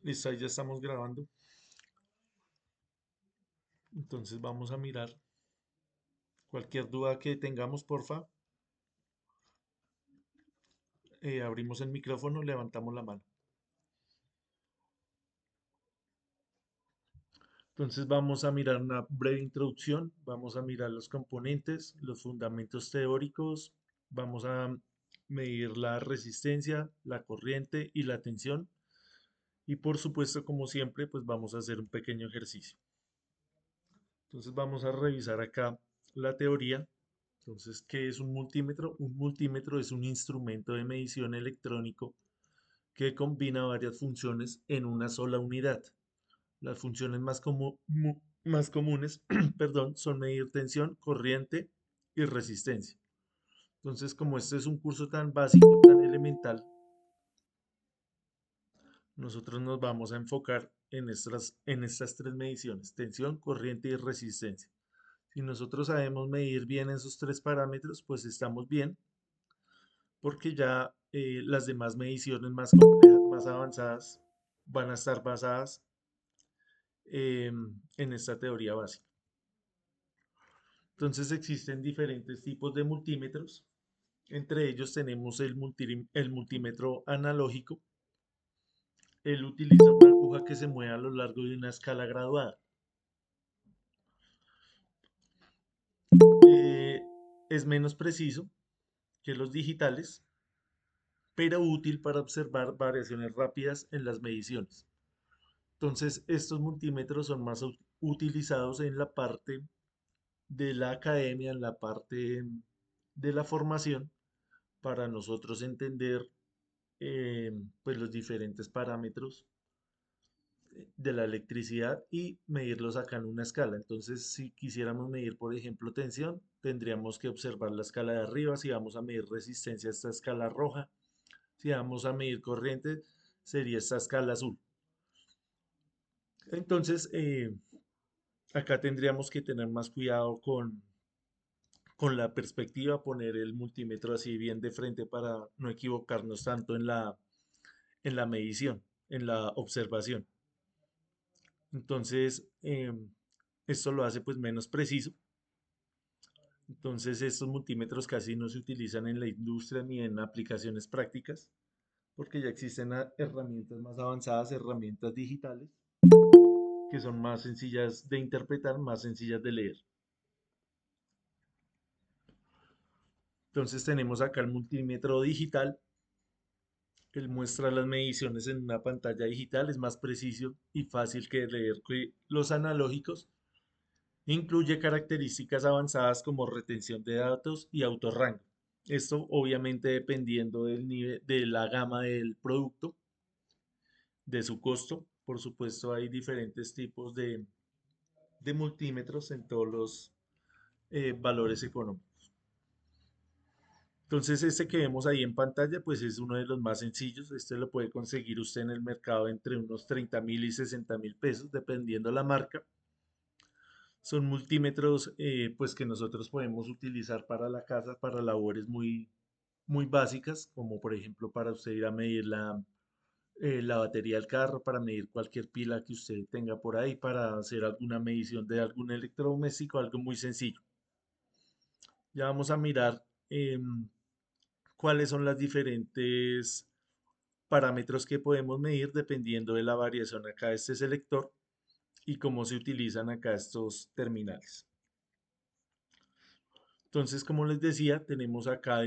Listo, ahí ya estamos grabando. Entonces vamos a mirar cualquier duda que tengamos, porfa. Abrimos el micrófono, levantamos la mano. Entonces vamos a mirar una breve introducción, vamos a mirar los componentes, los fundamentos teóricos, vamos a medir la resistencia, la corriente y la tensión. Y por supuesto, como siempre, pues vamos a hacer un pequeño ejercicio. Entonces vamos a revisar acá la teoría. Entonces, ¿qué es un multímetro? Un multímetro es un instrumento de medición electrónico que combina varias funciones en una sola unidad. Las funciones más comunes, perdón, son medir tensión, corriente y resistencia. Entonces, como este es un curso tan básico, tan elemental, nosotros nos vamos a enfocar en estas tres mediciones: tensión, corriente y resistencia. Si nosotros sabemos medir bien esos tres parámetros, pues estamos bien, porque ya las demás mediciones más complejas, más avanzadas, van a estar basadas en esta teoría básica. Entonces existen diferentes tipos de multímetros. Entre ellos tenemos el multímetro analógico. Él utiliza una aguja que se mueve a lo largo de una escala graduada. Eh, es menos preciso que los digitales, pero útil para observar variaciones rápidas en las mediciones. Entonces, estos multímetros son más utilizados en la parte de la academia, en la parte de la formación, para nosotros entender pues los diferentes parámetros de la electricidad y medirlos acá en una escala. Entonces, si quisiéramos medir, por ejemplo, tensión, tendríamos que observar la escala de arriba. Si vamos a medir resistencia, esta escala roja. Si vamos a medir corriente, sería esta escala azul. Entonces, acá tendríamos que tener más cuidado con la perspectiva, poner el multímetro así bien de frente para no equivocarnos tanto en la medición, en la observación. Entonces, esto lo hace pues menos preciso. Entonces, estos multímetros casi no se utilizan en la industria ni en aplicaciones prácticas, porque ya existen herramientas más avanzadas, herramientas digitales, que son más sencillas de interpretar, más sencillas de leer. Entonces, tenemos acá el multímetro digital. Él muestra las mediciones en una pantalla digital, es más preciso y fácil que leer que los analógicos. Incluye características avanzadas como retención de datos y autorrango. Esto obviamente dependiendo del nivel, de la gama del producto, de su costo. Por supuesto, hay diferentes tipos de multímetros en todos los valores económicos. Entonces, este que vemos ahí en pantalla, pues es uno de los más sencillos. Este lo puede conseguir usted en el mercado entre unos 30.000 y 60.000 pesos, dependiendo la marca. Son multímetros pues que nosotros podemos utilizar para la casa, para labores muy básicas, como por ejemplo para usted ir a medir la batería del carro, para medir cualquier pila que usted tenga por ahí, para hacer alguna medición de algún electrodoméstico, algo muy sencillo. Ya vamos a mirar cuáles son las diferentes parámetros que podemos medir dependiendo de la variación acá de este selector y cómo se utilizan acá estos terminales. Entonces, como les decía, tenemos acá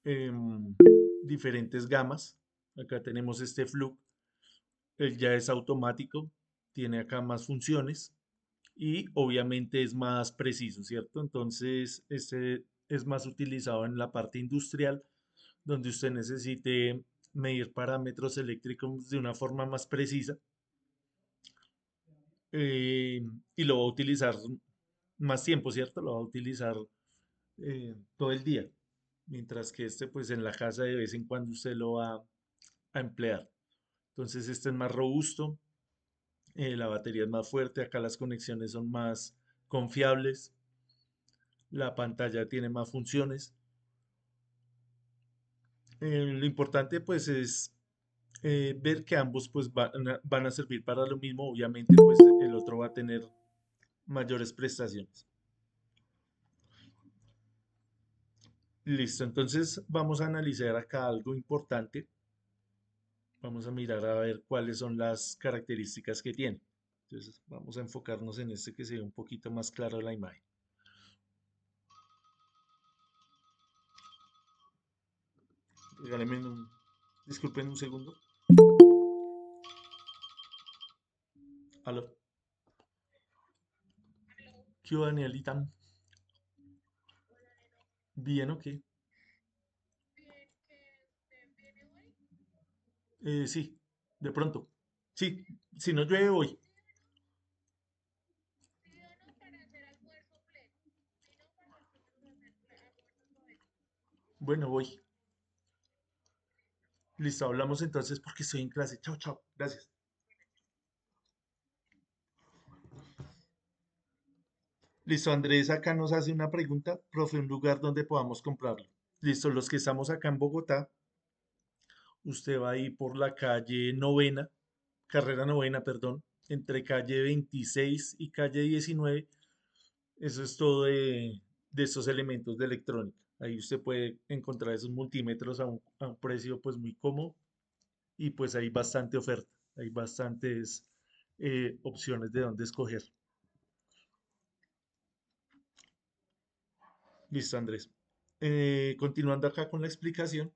em, diferentes gamas. Acá tenemos este Fluke, él ya es automático, tiene acá más funciones y obviamente es más preciso, ¿cierto? Entonces, este es más utilizado en la parte industrial, donde usted necesite medir parámetros eléctricos de una forma más precisa, eh, y lo va a utilizar más tiempo, ¿cierto? Lo va a utilizar todo el día. Mientras que este, pues en la casa de vez en cuando usted lo va a emplear. Entonces este es más robusto, la batería es más fuerte, acá las conexiones son más confiables, la pantalla tiene más funciones. Lo importante pues es ver que ambos pues van a servir para lo mismo. Obviamente pues el otro va a tener mayores prestaciones. Listo, entonces vamos a analizar acá algo importante. Vamos a mirar a ver cuáles son las características que tiene. Entonces vamos a enfocarnos en este que se ve un poquito más claro la imagen. Regálenme disculpen un segundo. Aló. ¿Qué hubo, Danielita? ¿Bien o qué? Sí, de pronto. Sí, si no llueve hoy. Bueno, voy. Listo, hablamos entonces porque estoy en clase. Chao, chao. Gracias. Listo, Andrés acá nos hace una pregunta, profe, un lugar donde podamos comprarlo. Listo, los que estamos acá en Bogotá, usted va a ir por la calle Novena, carrera Novena, perdón, entre calle 26 y calle 19. Eso es todo de estos elementos de electrónica. Ahí usted puede encontrar esos multímetros a un precio pues muy cómodo y pues hay bastante oferta, hay bastantes opciones de dónde escoger. Listo, Andrés. Continuando acá con la explicación,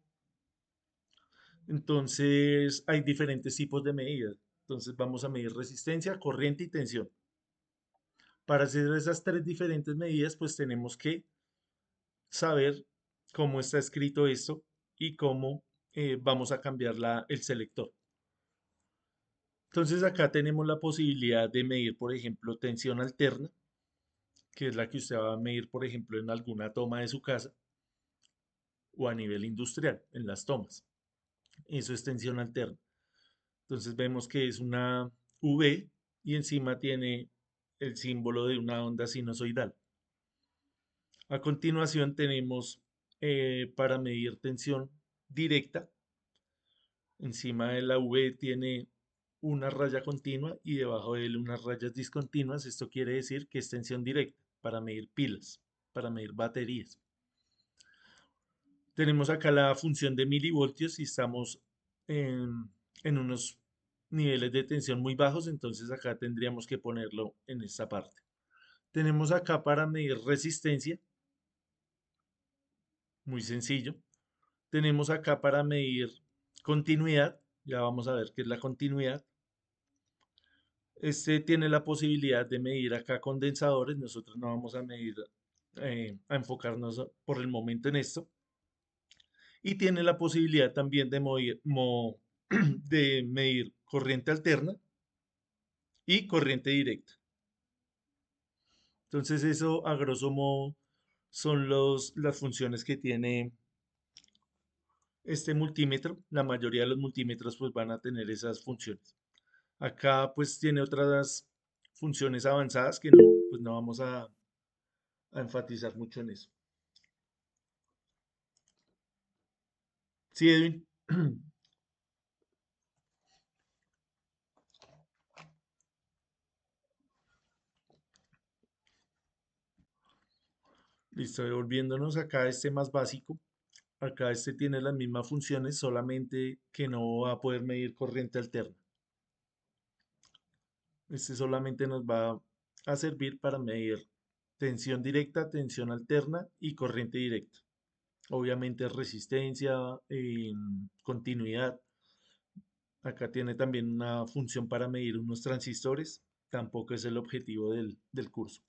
entonces hay diferentes tipos de medidas. Entonces vamos a medir resistencia, corriente y tensión. Para hacer esas tres diferentes medidas, pues tenemos que saber cómo está escrito esto y cómo vamos a cambiar el selector. Entonces acá tenemos la posibilidad de medir, por ejemplo, tensión alterna, que es la que usted va a medir, por ejemplo, en alguna toma de su casa o a nivel industrial, en las tomas. Eso es tensión alterna. Entonces vemos que es una V y encima tiene el símbolo de una onda sinusoidal. A continuación tenemos para medir tensión directa. Encima de la V tiene una raya continua y debajo de él unas rayas discontinuas. Esto quiere decir que es tensión directa para medir pilas, para medir baterías. Tenemos acá la función de milivoltios y estamos en unos niveles de tensión muy bajos, entonces acá tendríamos que ponerlo en esta parte. Tenemos acá para medir resistencia, muy sencillo. Tenemos acá para medir continuidad, ya vamos a ver qué es la continuidad. Este tiene la posibilidad de medir acá condensadores, nosotros no vamos a medir, a enfocarnos por el momento en esto. Y tiene la posibilidad también de medir corriente alterna y corriente directa. Entonces eso a grosso modo son las funciones que tiene este multímetro. La mayoría de los multímetros pues van a tener esas funciones. Acá pues tiene otras funciones avanzadas que no, pues no vamos a enfatizar mucho en eso. Sí, Edwin. Listo, devolviéndonos acá a este más básico. Acá este tiene las mismas funciones, solamente que no va a poder medir corriente alterna. Este solamente nos va a servir para medir tensión directa, tensión alterna y corriente directa. Obviamente resistencia, continuidad. Acá tiene también una función para medir unos transistores. Tampoco es el objetivo del curso.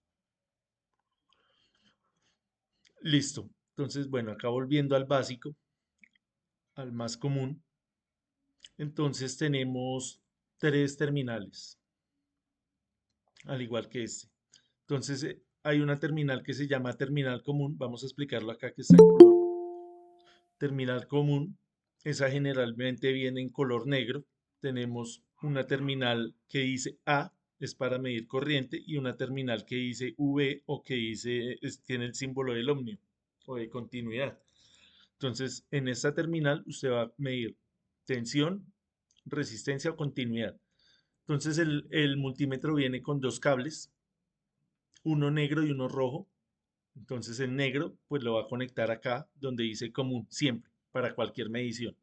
Listo. Entonces, bueno, acá volviendo al básico, al más común. Entonces tenemos tres terminales, al igual que este. Entonces hay una terminal que se llama terminal común. Vamos a explicarlo acá que está en color. Terminal común, esa generalmente viene en color negro. Tenemos una terminal que dice A, es para medir corriente, y una terminal que dice V o que tiene el símbolo del ohmio o de continuidad. Entonces, en esta terminal usted va a medir tensión resistencia o continuidad. Entonces el multímetro viene con dos cables, uno negro y uno rojo. Entonces el negro pues lo va a conectar acá donde dice común, siempre, para cualquier medición.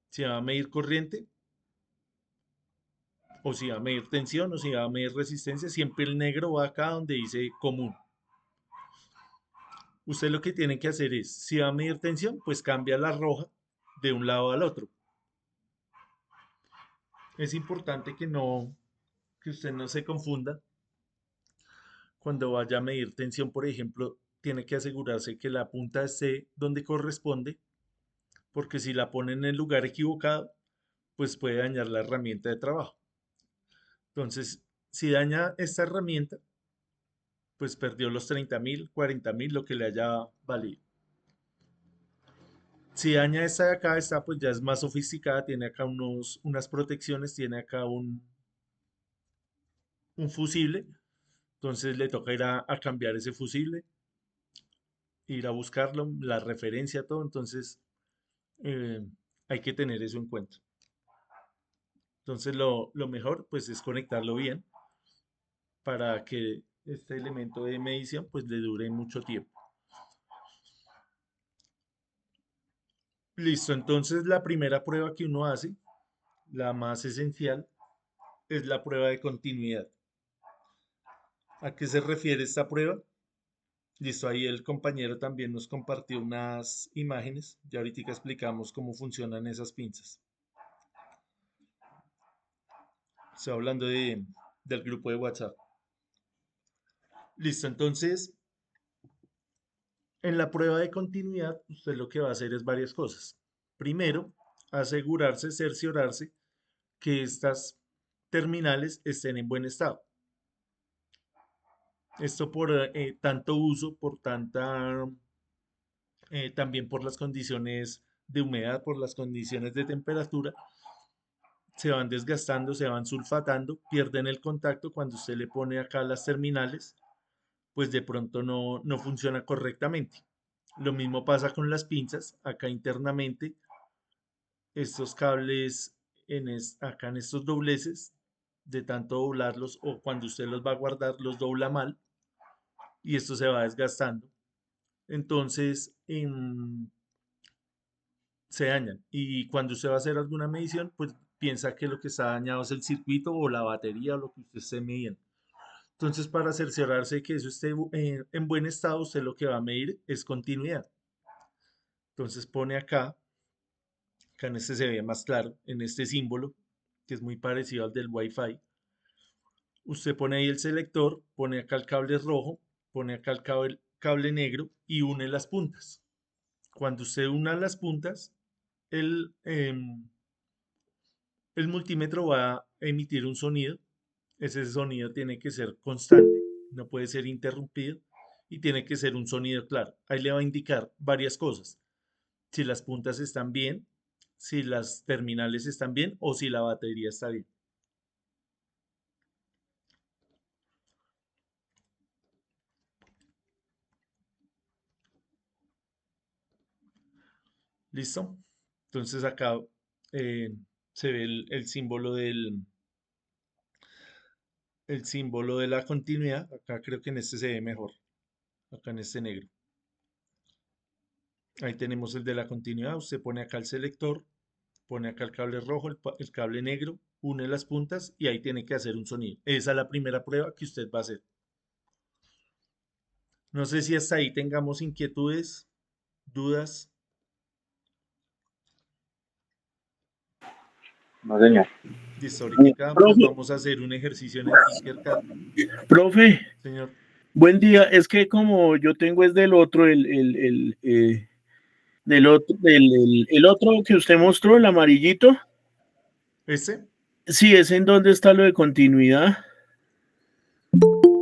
Si va a medir corriente o si va a medir tensión o si va a medir resistencia, siempre el negro va acá donde dice común. Usted lo que tiene que hacer es, si va a medir tensión, pues cambia la roja de un lado al otro. Es importante que usted no se confunda cuando vaya a medir tensión, por ejemplo, tiene que asegurarse que la punta esté donde corresponde, porque si la pone en el lugar equivocado, pues puede dañar la herramienta de trabajo. Entonces, si daña esta herramienta, pues perdió los 30.000, 40.000, lo que le haya valido. Si daña esta de acá, esta pues ya es más sofisticada, tiene acá unas protecciones, tiene acá un fusible, entonces le toca ir a cambiar ese fusible, ir a buscarlo, la referencia, todo, entonces eh, hay que tener eso en cuenta. Entonces lo mejor pues es conectarlo bien para que este elemento de medición pues le dure mucho tiempo. Listo, entonces la primera prueba que uno hace, la más esencial, es la prueba de continuidad. ¿A qué se refiere esta prueba? Listo, ahí el compañero también nos compartió unas imágenes. Ya ahorita explicamos cómo funcionan esas pinzas. Estoy hablando del grupo de WhatsApp. Listo, entonces en la prueba de continuidad, usted lo que va a hacer es varias cosas. Primero, asegurarse, cerciorarse que estas terminales estén en buen estado. Esto por tanto uso, por tanta, también por las condiciones de humedad, por las condiciones de temperatura, se van desgastando, se van sulfatando, pierden el contacto cuando usted le pone acá las terminales, pues de pronto no funciona correctamente. Lo mismo pasa con las pinzas, acá internamente, estos cables acá en estos dobleces, de tanto doblarlos o cuando usted los va a guardar, los dobla mal y esto se va desgastando. Entonces, se dañan. Y cuando usted va a hacer alguna medición, pues piensa que lo que está dañado es el circuito o la batería o lo que usted esté midiendo. Entonces, para cerciorarse de que eso esté en buen estado, usted lo que va a medir es continuidad. Entonces pone acá en este se ve más claro, en este símbolo, que es muy parecido al del Wi-Fi. Usted pone ahí el selector, pone acá el cable rojo, pone acá el cable negro y une las puntas. Cuando usted una las puntas, el, el multímetro va a emitir un sonido. Ese sonido tiene que ser constante, no puede ser interrumpido y tiene que ser un sonido claro. Ahí le va a indicar varias cosas. Si las puntas están bien, si las terminales están bien o si la batería está bien. ¿Listo? Entonces acá eh, se ve el símbolo de la continuidad. Acá creo que en este se ve mejor. Acá en este negro. Ahí tenemos el de la continuidad. Usted pone acá el selector, pone acá el cable rojo, el cable negro, une las puntas y ahí tiene que hacer un sonido. Esa es la primera prueba que usted va a hacer. No sé si hasta ahí tengamos inquietudes, dudas. No, señor. Listo, ahorita pues Profe, vamos a hacer un ejercicio en el Tinkercad. profe, Señor, buen día. Es que como yo tengo es del otro, el otro que usted mostró, el amarillito. este, Sí, es en donde está lo de continuidad.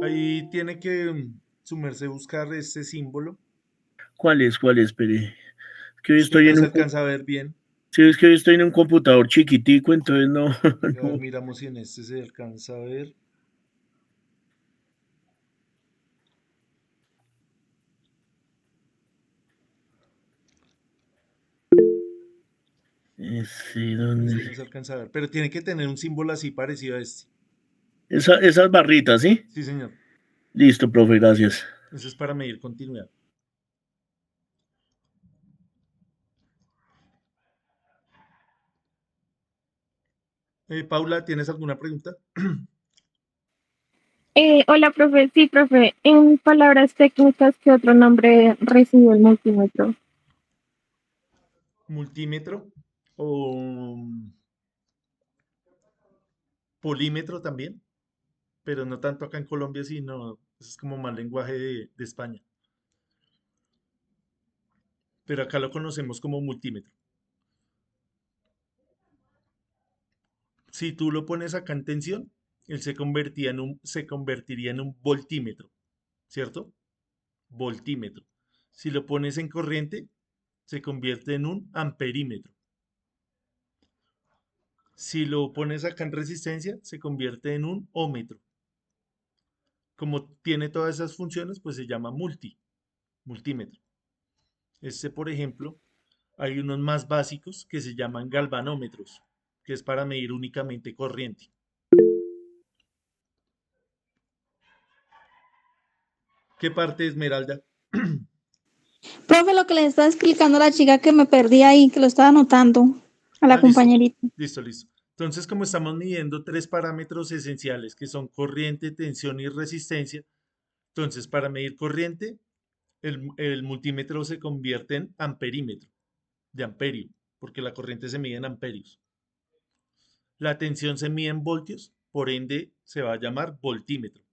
ahí tiene que sumerse buscar este símbolo. ¿Cuál es? ¿Cuál es? Espere. Es que hoy Es que estoy no en se un, alcanza a ver bien. sí, es que hoy estoy en un computador chiquitico, entonces no, A ver, no. miramos si en este se alcanza a ver. Sí, No sé ¿dónde? si no se alcanza a ver, pero tiene que tener un símbolo así parecido a este. Esas barritas, ¿sí? Sí, señor. Listo, profe, gracias. Eso es para medir continuidad. Paula, ¿tienes alguna pregunta? Hola, profe. Sí, profe. En palabras técnicas, ¿qué otro nombre recibe el multímetro? Multímetro o polímetro también, pero no tanto acá en Colombia, sino es como más lenguaje de España. Pero acá lo conocemos como multímetro. Si tú lo pones acá en tensión, él se convertiría en un voltímetro, ¿cierto? Voltímetro. Si lo pones en corriente, se convierte en un amperímetro. Si lo pones acá en resistencia, se convierte en un ómetro. Como tiene todas esas funciones, pues se llama multímetro. Este, por ejemplo, hay unos más básicos que se llaman galvanómetros, que es para medir únicamente corriente. ¿Qué parte, Esmeralda? Profe, lo que le estaba explicando a la chica que me perdí ahí, que lo estaba anotando, a Ah, la listo, compañerita. listo, listo. Entonces, como estamos midiendo tres parámetros esenciales, que son corriente, tensión y resistencia, entonces para medir corriente, el multímetro se convierte en amperímetro, de amperio, porque la corriente se mide en amperios. La tensión se mide en voltios, por ende se va a llamar voltímetro.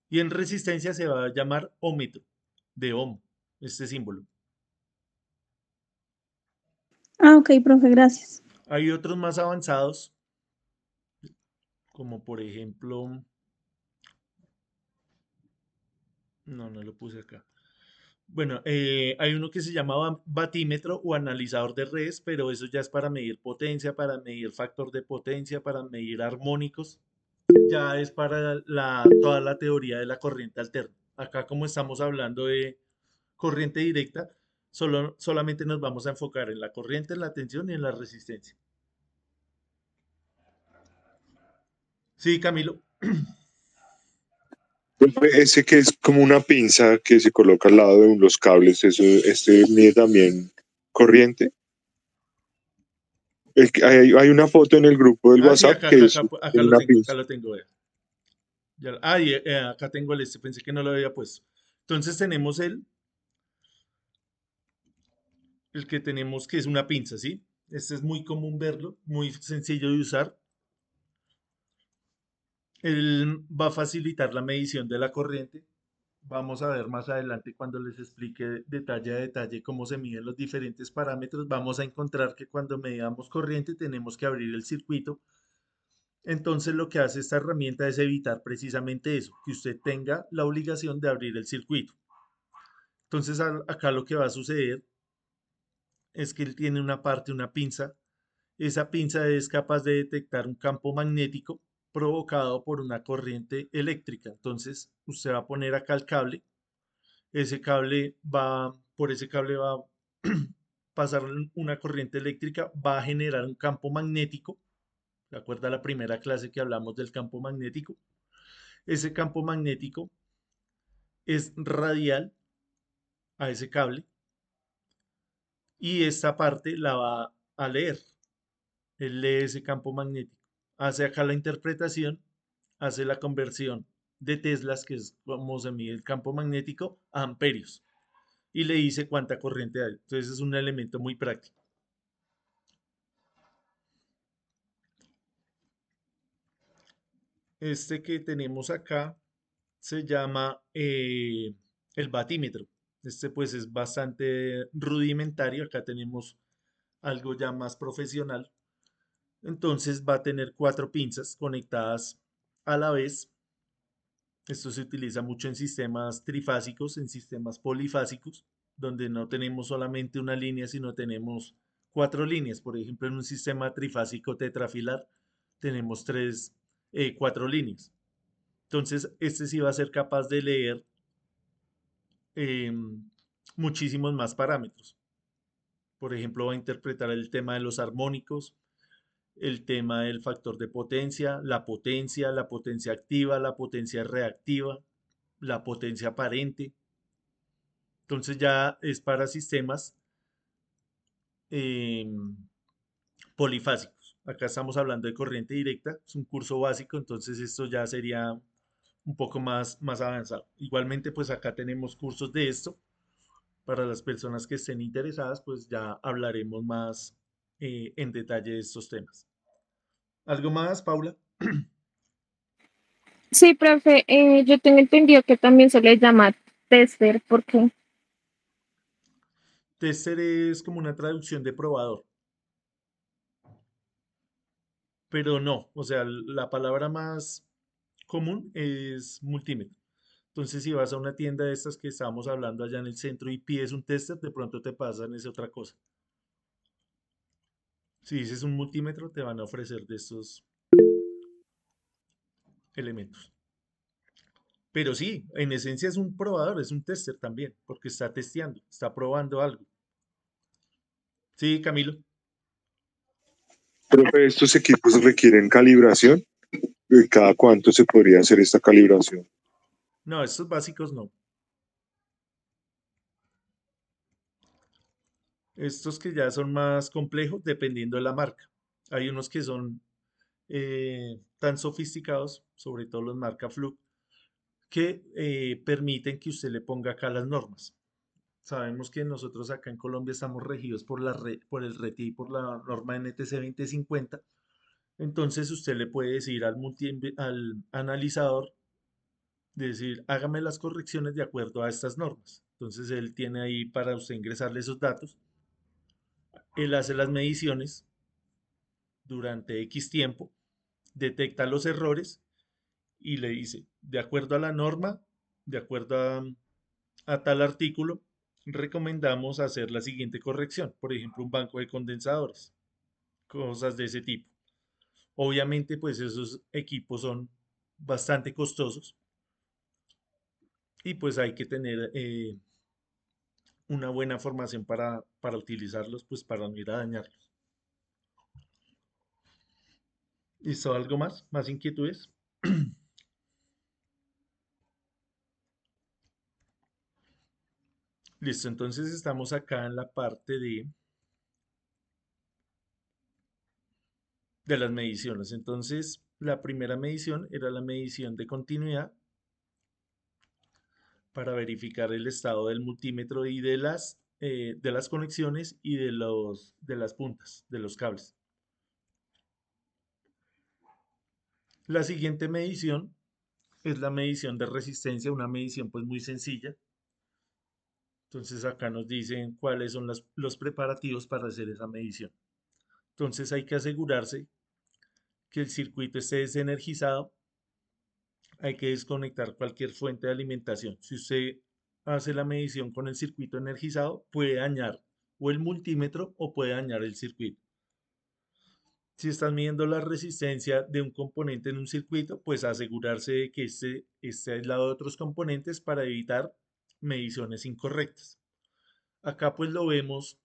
Y en resistencia se va a llamar ómetro, de ohm, este símbolo. Ah, ok, profe, gracias. Hay otros más avanzados, como por ejemplo, no lo puse acá. Bueno, hay uno que se llama batímetro o analizador de redes, pero eso ya es para medir potencia, para medir factor de potencia, para medir armónicos. Ya es para toda la teoría de la corriente alterna. Acá como estamos hablando de corriente directa, solamente nos vamos a enfocar en la corriente, en la tensión y en la resistencia. Sí, Camilo. Ese que es como una pinza que se coloca al lado de los cables, eso, este mide también corriente. Hay una foto en el grupo del Ah, sí, WhatsApp acá, que acá, es acá, acá en lo una tengo, acá pinza. lo tengo. Vea. Acá tengo el este, pensé que no lo había puesto. Entonces tenemos el que tenemos que es una pinza, ¿sí? Este es muy común verlo, muy sencillo de usar. Él va a facilitar la medición de la corriente. Vamos a ver más adelante cuando les explique detalle a detalle cómo se miden los diferentes parámetros. Vamos a encontrar que cuando medamos corriente tenemos que abrir el circuito. Entonces lo que hace esta herramienta es evitar precisamente eso, que usted tenga la obligación de abrir el circuito. Entonces acá lo que va a suceder es que él tiene una parte, una pinza. Esa pinza es capaz de detectar un campo magnético provocado por una corriente eléctrica. Entonces usted va a poner acá el cable. Por ese cable va a pasar una corriente eléctrica, va a generar un campo magnético. ¿De acuerdo a la primera clase que hablamos del campo magnético? Ese campo magnético es radial a ese cable y esta parte la va a leer. Él lee ese campo magnético. Hace acá la interpretación, hace la conversión de teslas, que es como se mide el campo magnético, a amperios. Y le dice cuánta corriente hay. Entonces es un elemento muy práctico. Este que tenemos acá se llama el batímetro. Este pues es bastante rudimentario. Acá tenemos algo ya más profesional. Entonces va a tener cuatro pinzas conectadas a la vez. Esto se utiliza mucho en sistemas trifásicos, en sistemas polifásicos, donde no tenemos solamente una línea, sino tenemos cuatro líneas. Por ejemplo, en un sistema trifásico tetrafilar tenemos cuatro líneas. Entonces, este sí va a ser capaz de leer muchísimos más parámetros. Por ejemplo, va a interpretar el tema de los armónicos, el tema del factor de potencia, la potencia activa, la potencia reactiva, la potencia aparente. Entonces ya es para sistemas em, polifásicos. Acá estamos hablando de corriente directa, es un curso básico, entonces esto ya sería un poco más avanzado. Igualmente, pues acá tenemos cursos de esto. Para las personas que estén interesadas, pues ya hablaremos más en detalle de estos temas. ¿Algo más, Paula? Sí, profe, yo tengo entendido que también se le llama tester, porque Tester es como una traducción de probador, pero no, o sea, la palabra más común es multímetro. Entonces, si vas a una tienda de estas que estábamos hablando allá en el centro y pides un tester, de pronto te pasan esa otra cosa. Si dices un multímetro, te van a ofrecer de estos elementos. Pero sí, en esencia es un probador, es un tester también, porque está testeando, está probando algo. Sí, Camilo. Profe, ¿estos equipos requieren calibración? ¿Y cada cuánto se podría hacer esta calibración? No, estos básicos no. Estos que ya son más complejos dependiendo de la marca. Hay unos que son tan sofisticados, sobre todo los marca Fluke, que permiten que usted le ponga acá las normas. Sabemos que nosotros acá en Colombia estamos regidos por por el RETI y por la norma NTC 2050. Entonces usted le puede decir al analizador, decir, hágame las correcciones de acuerdo a estas normas. Entonces él tiene ahí para usted ingresarle esos datos. Él hace las mediciones durante X tiempo, detecta los errores y le dice, de acuerdo a la norma, de acuerdo a tal artículo, recomendamos hacer la siguiente corrección. Por ejemplo, un banco de condensadores, cosas de ese tipo. Obviamente, pues esos equipos son bastante costosos y pues hay que tener una buena formación para utilizarlos, pues para no ir a dañarlos. ¿Listo? ¿Algo más? ¿Más inquietudes? Listo, entonces estamos acá en la parte de las mediciones. Entonces, la primera medición era la medición de continuidad para verificar el estado del multímetro y de las conexiones y de las puntas de los cables. La siguiente medición es la medición de resistencia, una medición pues muy sencilla. Entonces acá nos dicen cuáles son los preparativos para hacer esa medición. Entonces hay que asegurarse que el circuito esté desenergizado. Hay que desconectar cualquier fuente de alimentación. Si usted hace la medición con el circuito energizado, puede dañar o el multímetro o puede dañar el circuito. Si están midiendo la resistencia de un componente en un circuito, pues asegurarse de que este esté aislado de otros componentes para evitar mediciones incorrectas. Acá pues lo vemos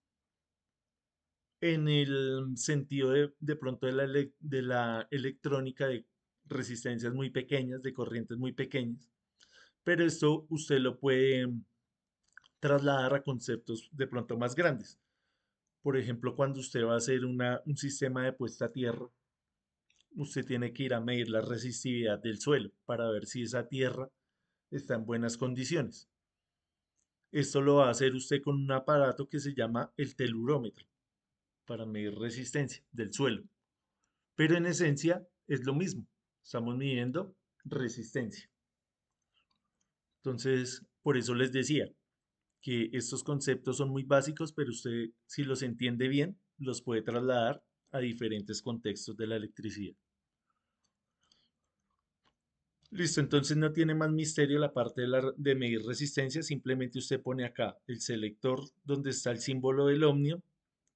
en el sentido de pronto de la electrónica de resistencias muy pequeñas, de corrientes muy pequeñas, pero esto usted lo puede trasladar a conceptos de pronto más grandes. Por ejemplo, cuando usted va a hacer un sistema de puesta a tierra, usted tiene que ir a medir la resistividad del suelo para ver si esa tierra está en buenas condiciones. Esto lo va a hacer usted con un aparato que se llama el telurómetro para medir resistencia del suelo. Pero en esencia es lo mismo. Estamos midiendo resistencia. Entonces, por eso les decía que estos conceptos son muy básicos, pero usted, si los entiende bien, los puede trasladar a diferentes contextos de la electricidad. Listo, entonces no tiene más misterio la parte de medir resistencia, simplemente usted pone acá el selector donde está el símbolo del ohmio,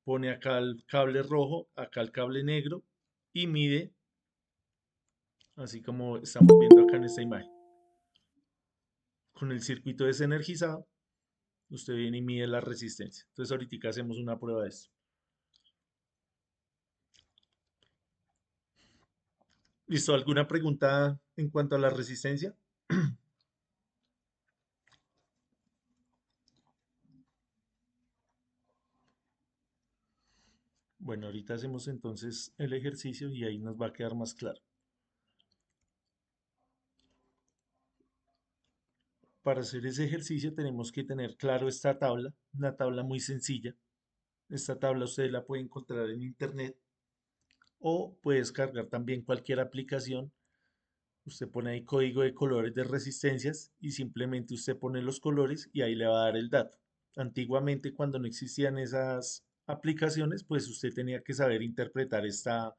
pone acá el cable rojo, acá el cable negro y mide, así como estamos viendo acá en esta imagen, con el circuito desenergizado Usted viene y mide la resistencia. Entonces ahorita hacemos una prueba de esto. ¿Listo? ¿Alguna pregunta en cuanto a la resistencia? Bueno, ahorita hacemos entonces el ejercicio y ahí nos va a quedar más claro. Para hacer ese ejercicio tenemos que tener claro esta tabla, una tabla muy sencilla. Esta tabla usted la puede encontrar en internet o puede descargar también cualquier aplicación. Usted pone ahí código de colores de resistencias y simplemente usted pone los colores y ahí le va a dar el dato. Antiguamente, cuando no existían esas aplicaciones, pues usted tenía que saber interpretar esta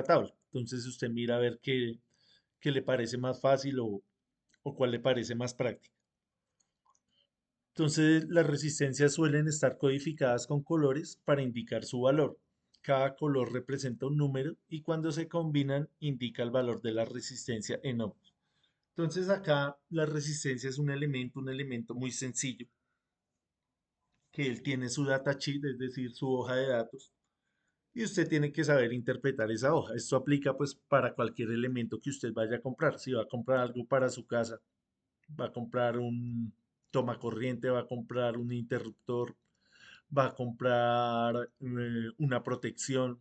tabla. Entonces usted mira a ver qué le parece más fácil o cuál le parece más práctico. Entonces, las resistencias suelen estar codificadas con colores para indicar su valor. Cada color representa un número y cuando se combinan indica el valor de la resistencia en ohms. Entonces acá la resistencia es un elemento muy sencillo, que él tiene su datasheet, es decir, su hoja de datos, y usted tiene que saber interpretar esa hoja. Esto aplica pues para cualquier elemento que usted vaya a comprar. Si va a comprar algo para su casa, va a comprar un toma corriente, va a comprar un interruptor, va a comprar una protección,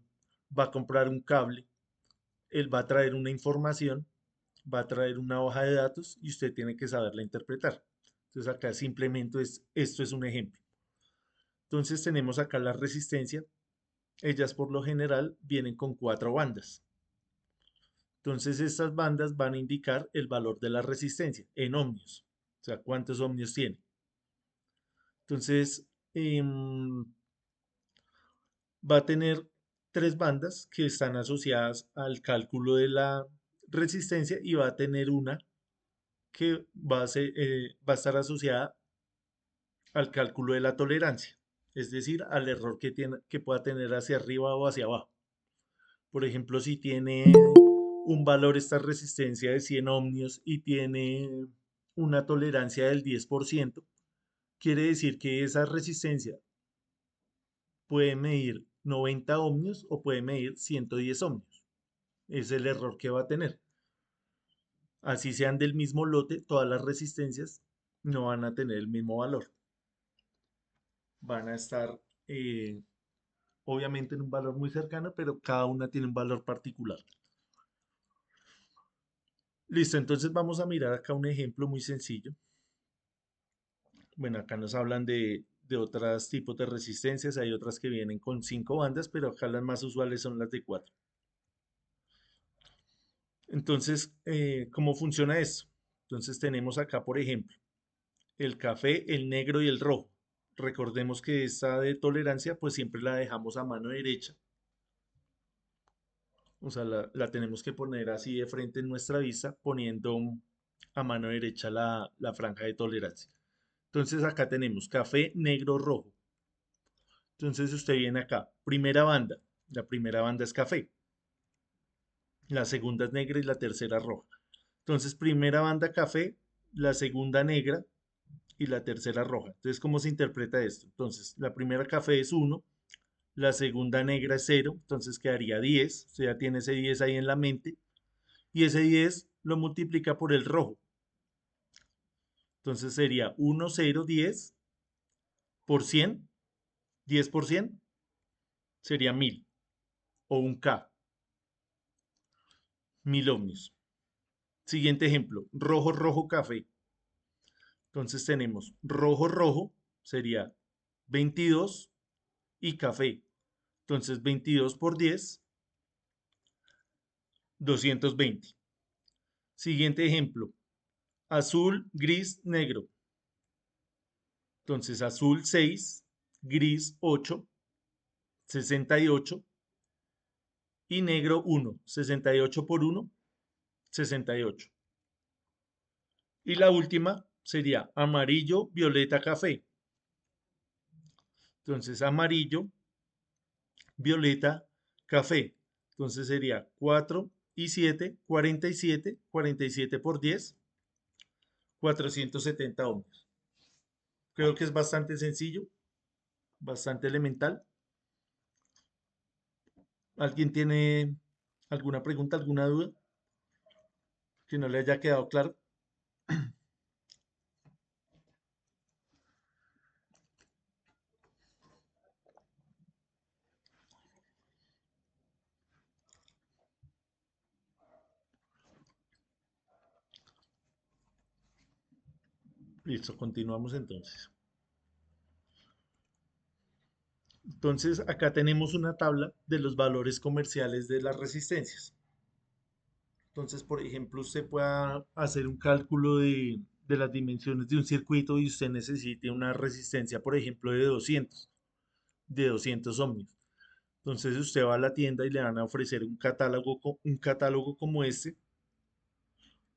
va a comprar un cable, él va a traer una información, va a traer una hoja de datos y usted tiene que saberla interpretar. Entonces acá simplemente esto es un ejemplo. Entonces tenemos acá la resistencia. Ellas por lo general vienen con 4 bandas. Entonces estas bandas van a indicar el valor de la resistencia en ohmios. O sea, cuántos ohmios tiene. Entonces, va a tener 3 bandas que están asociadas al cálculo de la resistencia y va a tener una que va a estar asociada al cálculo de la tolerancia, es decir, al error que pueda tener hacia arriba o hacia abajo. Por ejemplo, si tiene un valor esta resistencia de 100 ohmios y tiene una tolerancia del 10%, quiere decir que esa resistencia puede medir 90 ohmios o puede medir 110 ohmios. Es el error que va a tener. Así sean del mismo lote, todas las resistencias no van a tener el mismo valor. Van a estar obviamente en un valor muy cercano, pero cada una tiene un valor particular. Listo, entonces vamos a mirar acá un ejemplo muy sencillo. Bueno, acá nos hablan de otros tipos de resistencias, hay otras que vienen con 5 bandas, pero acá las más usuales son las de 4. Entonces, ¿cómo funciona esto? Entonces tenemos acá, por ejemplo, el café, el negro y el rojo. Recordemos que esta de tolerancia, pues siempre la dejamos a mano derecha. O sea, la tenemos que poner así de frente en nuestra vista, poniendo a mano derecha la franja de tolerancia. Entonces acá tenemos café, negro, rojo. Entonces usted viene acá, primera banda. La primera banda es café. La segunda es negra y la tercera roja. Entonces, primera banda café, la segunda negra y la tercera roja. Entonces, ¿cómo se interpreta esto? Entonces, la primera café es 1, la segunda negra es 0, entonces quedaría 10. Usted ya tiene ese 10 ahí en la mente. Y ese 10 lo multiplica por el rojo. Entonces sería 1, 0, 10 por 100. 10 por 100 sería 1000 o un K. 1000 ohmios. Siguiente ejemplo, rojo, rojo, café. Entonces tenemos rojo, rojo, sería 22 y café. Entonces 22 por 10, 220. Siguiente ejemplo, azul, gris, negro. Entonces azul 6, gris 8, 68 y negro 1. 68 por 1, 68. Y la última sería amarillo, violeta, café. Entonces amarillo, violeta, café. Entonces sería 4 y 7, 47, 47 por 10, 470 ohmios. Creo que es bastante sencillo, bastante elemental. ¿Alguien tiene alguna pregunta, alguna duda que no le haya quedado claro? Listo, continuamos entonces. Entonces, acá tenemos una tabla de los valores comerciales de las resistencias. Entonces, por ejemplo, usted pueda hacer un cálculo de las dimensiones de un circuito y usted necesite una resistencia, por ejemplo, de 200 ohmios. Entonces, usted va a la tienda y le van a ofrecer un catálogo como este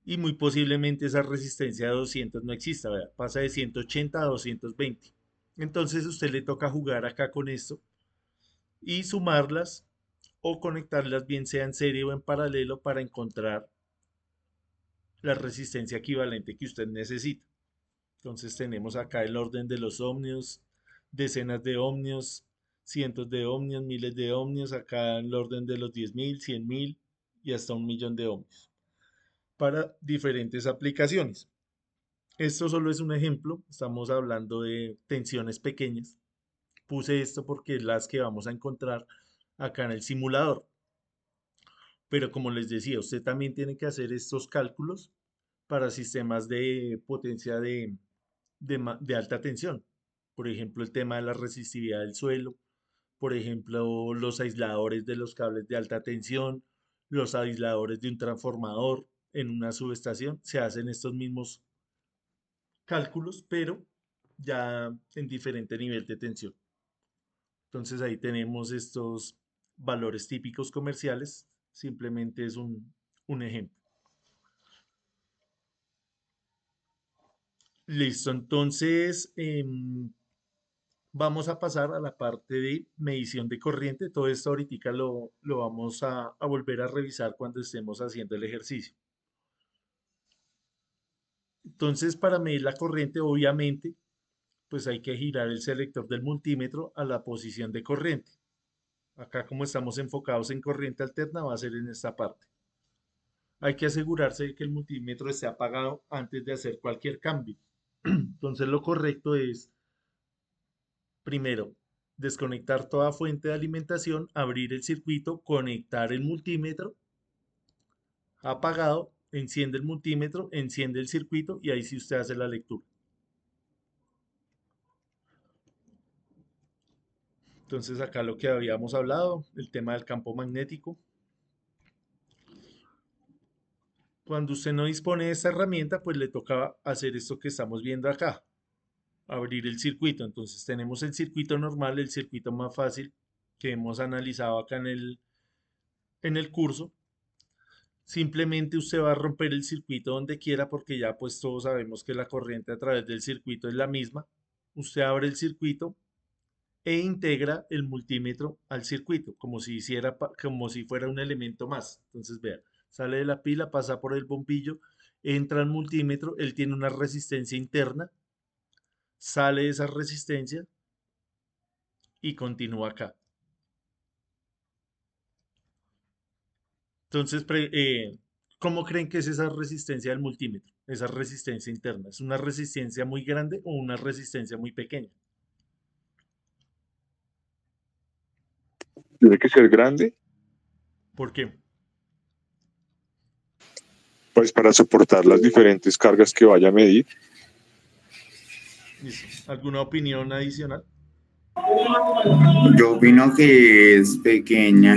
y muy posiblemente esa resistencia de 200 no exista, ¿verdad? Pasa de 180 a 220. Entonces, usted le toca jugar acá con esto y sumarlas o conectarlas bien sea en serie o en paralelo para encontrar la resistencia equivalente que usted necesita. Entonces tenemos acá el orden de los ohmios, decenas de ohmios, cientos de ohmios, miles de ohmios, acá el orden de los 10.000, 100.000 y hasta 1.000.000 de ohmios para diferentes aplicaciones. Esto solo es un ejemplo, estamos hablando de tensiones pequeñas. Puse esto porque es las que vamos a encontrar acá en el simulador. Pero como les decía, usted también tiene que hacer estos cálculos para sistemas de potencia de alta tensión. Por ejemplo, el tema de la resistividad del suelo, por ejemplo, los aisladores de los cables de alta tensión, los aisladores de un transformador en una subestación, se hacen estos mismos cálculos, pero ya en diferente nivel de tensión. Entonces ahí tenemos estos valores típicos comerciales, simplemente es un ejemplo. Listo, entonces vamos a pasar a la parte de medición de corriente. Todo esto ahorita lo vamos a volver a revisar cuando estemos haciendo el ejercicio. Entonces, para medir la corriente, obviamente, pues hay que girar el selector del multímetro a la posición de corriente. Acá, como estamos enfocados en corriente alterna, va a ser en esta parte. Hay que asegurarse de que el multímetro esté apagado antes de hacer cualquier cambio. Entonces, lo correcto es, primero, desconectar toda fuente de alimentación, abrir el circuito, conectar el multímetro, apagado, enciende el multímetro, enciende el circuito y ahí sí usted hace la lectura. Entonces acá lo que habíamos hablado, el tema del campo magnético. Cuando usted no dispone de esta herramienta, pues le toca hacer esto que estamos viendo acá, abrir el circuito. Entonces tenemos el circuito normal, el circuito más fácil que hemos analizado acá en el curso. Simplemente usted va a romper el circuito donde quiera porque ya pues todos sabemos que la corriente a través del circuito es la misma. Usted abre el circuito e integra el multímetro al circuito como si fuera un elemento más. Entonces vea, sale de la pila, pasa por el bombillo, entra al multímetro, él tiene una resistencia interna, sale de esa resistencia y continúa acá. Entonces, ¿cómo creen que es esa resistencia del multímetro? Esa resistencia interna. ¿Es una resistencia muy grande o una resistencia muy pequeña? Tiene que ser grande, ¿Por qué? pues para soportar las diferentes cargas que vaya a medir. Listo. ¿Alguna opinión adicional? Yo opino que es pequeña,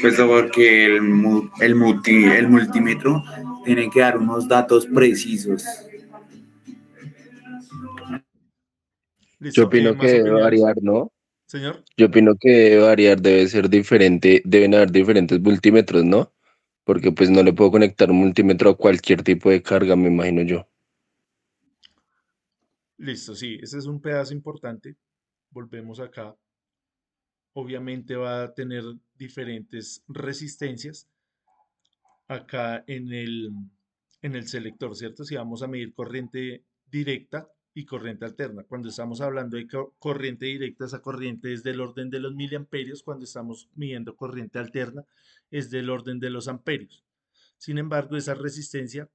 pues porque el multímetro tiene que dar unos datos precisos. Yo Listo. opino que ¿Más debe opiniones? variar, ¿no? Señor. Yo opino que debe variar, debe ser diferente, deben haber diferentes multímetros, ¿no? Porque pues no le puedo conectar un multímetro a cualquier tipo de carga, me imagino yo. Listo, sí, ese es un pedazo importante. Volvemos acá. Obviamente va a tener diferentes resistencias acá en el selector, ¿cierto? Si vamos a medir corriente directa y corriente alterna. Cuando estamos hablando de corriente directa, esa corriente es del orden de los miliamperios. Cuando estamos midiendo corriente alterna, es del orden de los amperios. Sin embargo, esa resistencia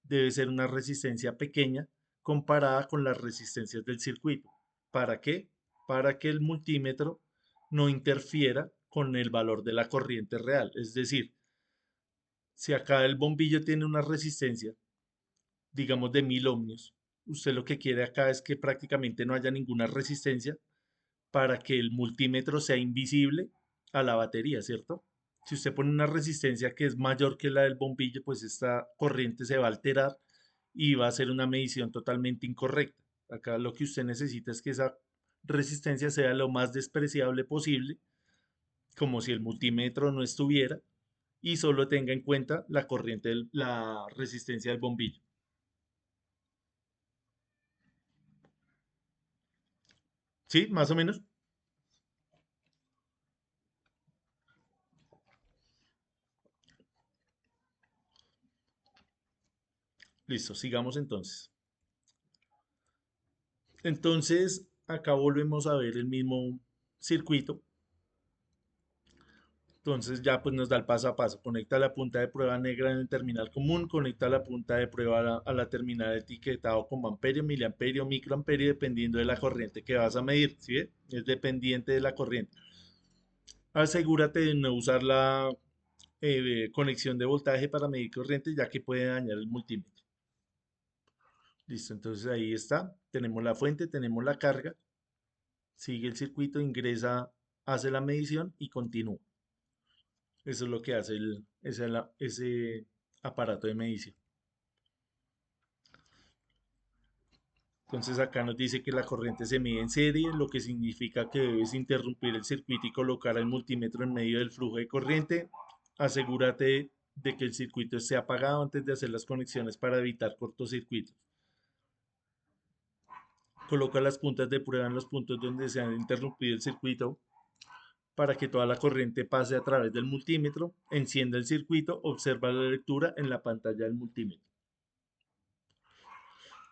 debe ser una resistencia pequeña comparada con las resistencias del circuito. ¿Para qué? Para que el multímetro no interfiera con el valor de la corriente real. Es decir, si acá el bombillo tiene una resistencia, digamos de 1000 ohmios, usted lo que quiere acá es que prácticamente no haya ninguna resistencia para que el multímetro sea invisible a la batería, ¿cierto? Si usted pone una resistencia que es mayor que la del bombillo, pues esta corriente se va a alterar y va a ser una medición totalmente incorrecta. Acá lo que usted necesita es que esa resistencia sea lo más despreciable posible, como si el multímetro no estuviera y solo tenga en cuenta la corriente, la resistencia del bombillo. ¿Sí? Más o menos. Listo, sigamos entonces. Entonces, acá volvemos a ver el mismo circuito. Entonces ya pues nos da el paso a paso. Conecta la punta de prueba negra en el terminal común, conecta la punta de prueba a la terminal etiquetado como amperio, miliamperio, microamperio, dependiendo de la corriente que vas a medir. ¿Sí ve? Es dependiente de la corriente. Asegúrate de no usar la conexión de voltaje para medir corriente, ya que puede dañar el multímetro. Listo, entonces ahí está. Tenemos la fuente, tenemos la carga. Sigue el circuito, ingresa, hace la medición y continúa. Eso es lo que hace ese aparato de medición. Entonces acá nos dice que la corriente se mide en serie, lo que significa que debes interrumpir el circuito y colocar el multímetro en medio del flujo de corriente. Asegúrate de que el circuito esté apagado antes de hacer las conexiones para evitar cortocircuitos. Coloca las puntas de prueba en los puntos donde se ha interrumpido el circuito para que toda la corriente pase a través del multímetro. Enciende el circuito, observa la lectura en la pantalla del multímetro.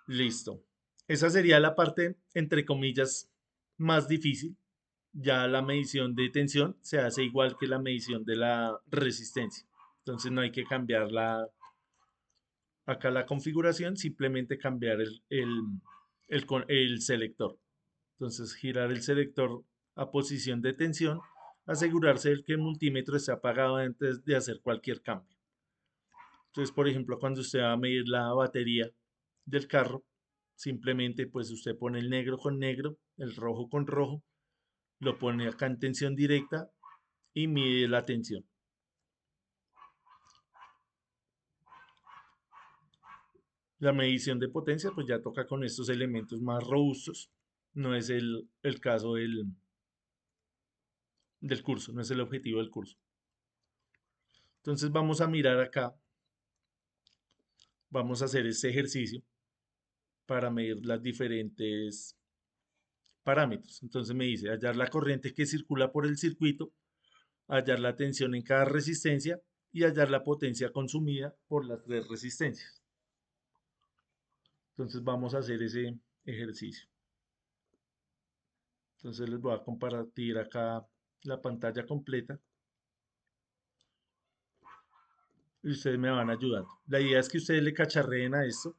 Listo. Esa sería la parte, entre comillas, más difícil. Ya la medición de tensión se hace igual que la medición de la resistencia. Entonces no hay que cambiar acá la configuración, simplemente cambiar el selector. Entonces girar el selector a posición de tensión, asegurarse de que el multímetro esté apagado antes de hacer cualquier cambio. Entonces, por ejemplo, cuando usted va a medir la batería del carro, simplemente pues usted pone el negro con negro, el rojo con rojo, lo pone acá en tensión directa y mide la tensión. La medición de potencia pues ya toca con estos elementos más robustos. No es el caso del curso, no es el objetivo del curso. Entonces vamos a mirar acá, vamos a hacer este ejercicio para medir las diferentes parámetros. Entonces me dice hallar la corriente que circula por el circuito, hallar la tensión en cada resistencia y hallar la potencia consumida por las tres resistencias. Entonces vamos a hacer ese ejercicio. Entonces les voy a compartir acá la pantalla completa y ustedes me van ayudando. La idea es que ustedes le cacharreen a esto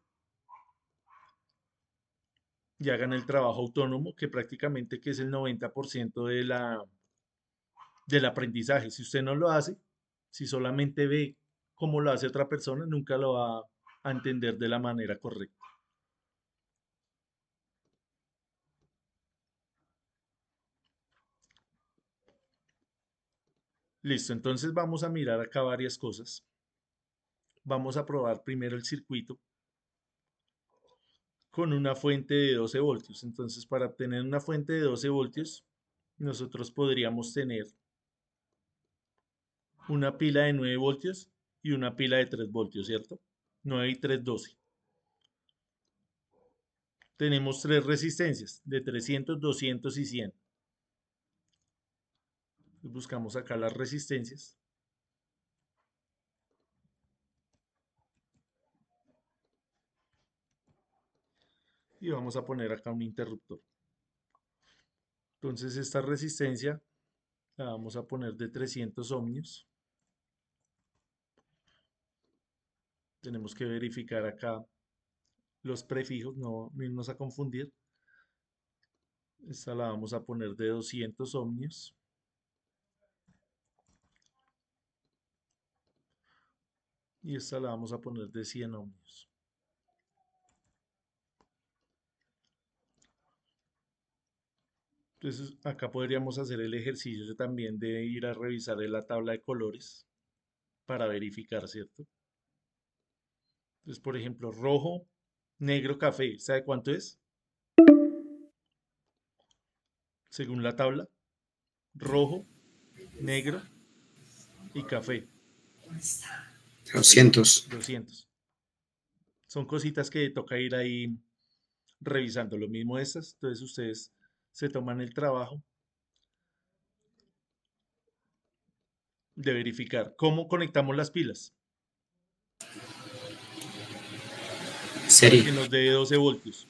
y hagan el trabajo autónomo, que prácticamente que es el 90% del aprendizaje. Si usted no lo hace, si solamente ve cómo lo hace otra persona, nunca lo va a entender de la manera correcta. Listo, entonces vamos a mirar acá varias cosas. Vamos a probar primero el circuito con una fuente de 12 voltios. Entonces, para obtener una fuente de 12 voltios, nosotros podríamos tener una pila de 9 voltios y una pila de 3 voltios, ¿cierto? 9 y 3, 12. Tenemos tres resistencias de 300, 200 y 100. Buscamos acá las resistencias. y vamos a poner acá un interruptor. Entonces esta resistencia la vamos a poner de 300 ohmios. Tenemos que verificar acá los prefijos, no irnos a confundir. Esta la vamos a poner de 200 ohmios. Y esta la vamos a poner de 100 ohmios. Entonces acá podríamos hacer el ejercicio también de ir a revisar la tabla de colores para verificar, ¿cierto? Entonces, por ejemplo, rojo, negro, café. ¿Sabe cuánto es? Según la tabla. Rojo, negro y café. 200. 200. Son cositas que toca ir ahí revisando. Lo mismo estas. Entonces ustedes se toman el trabajo de verificar cómo conectamos las pilas. Serie. Que nos dé 12 voltios.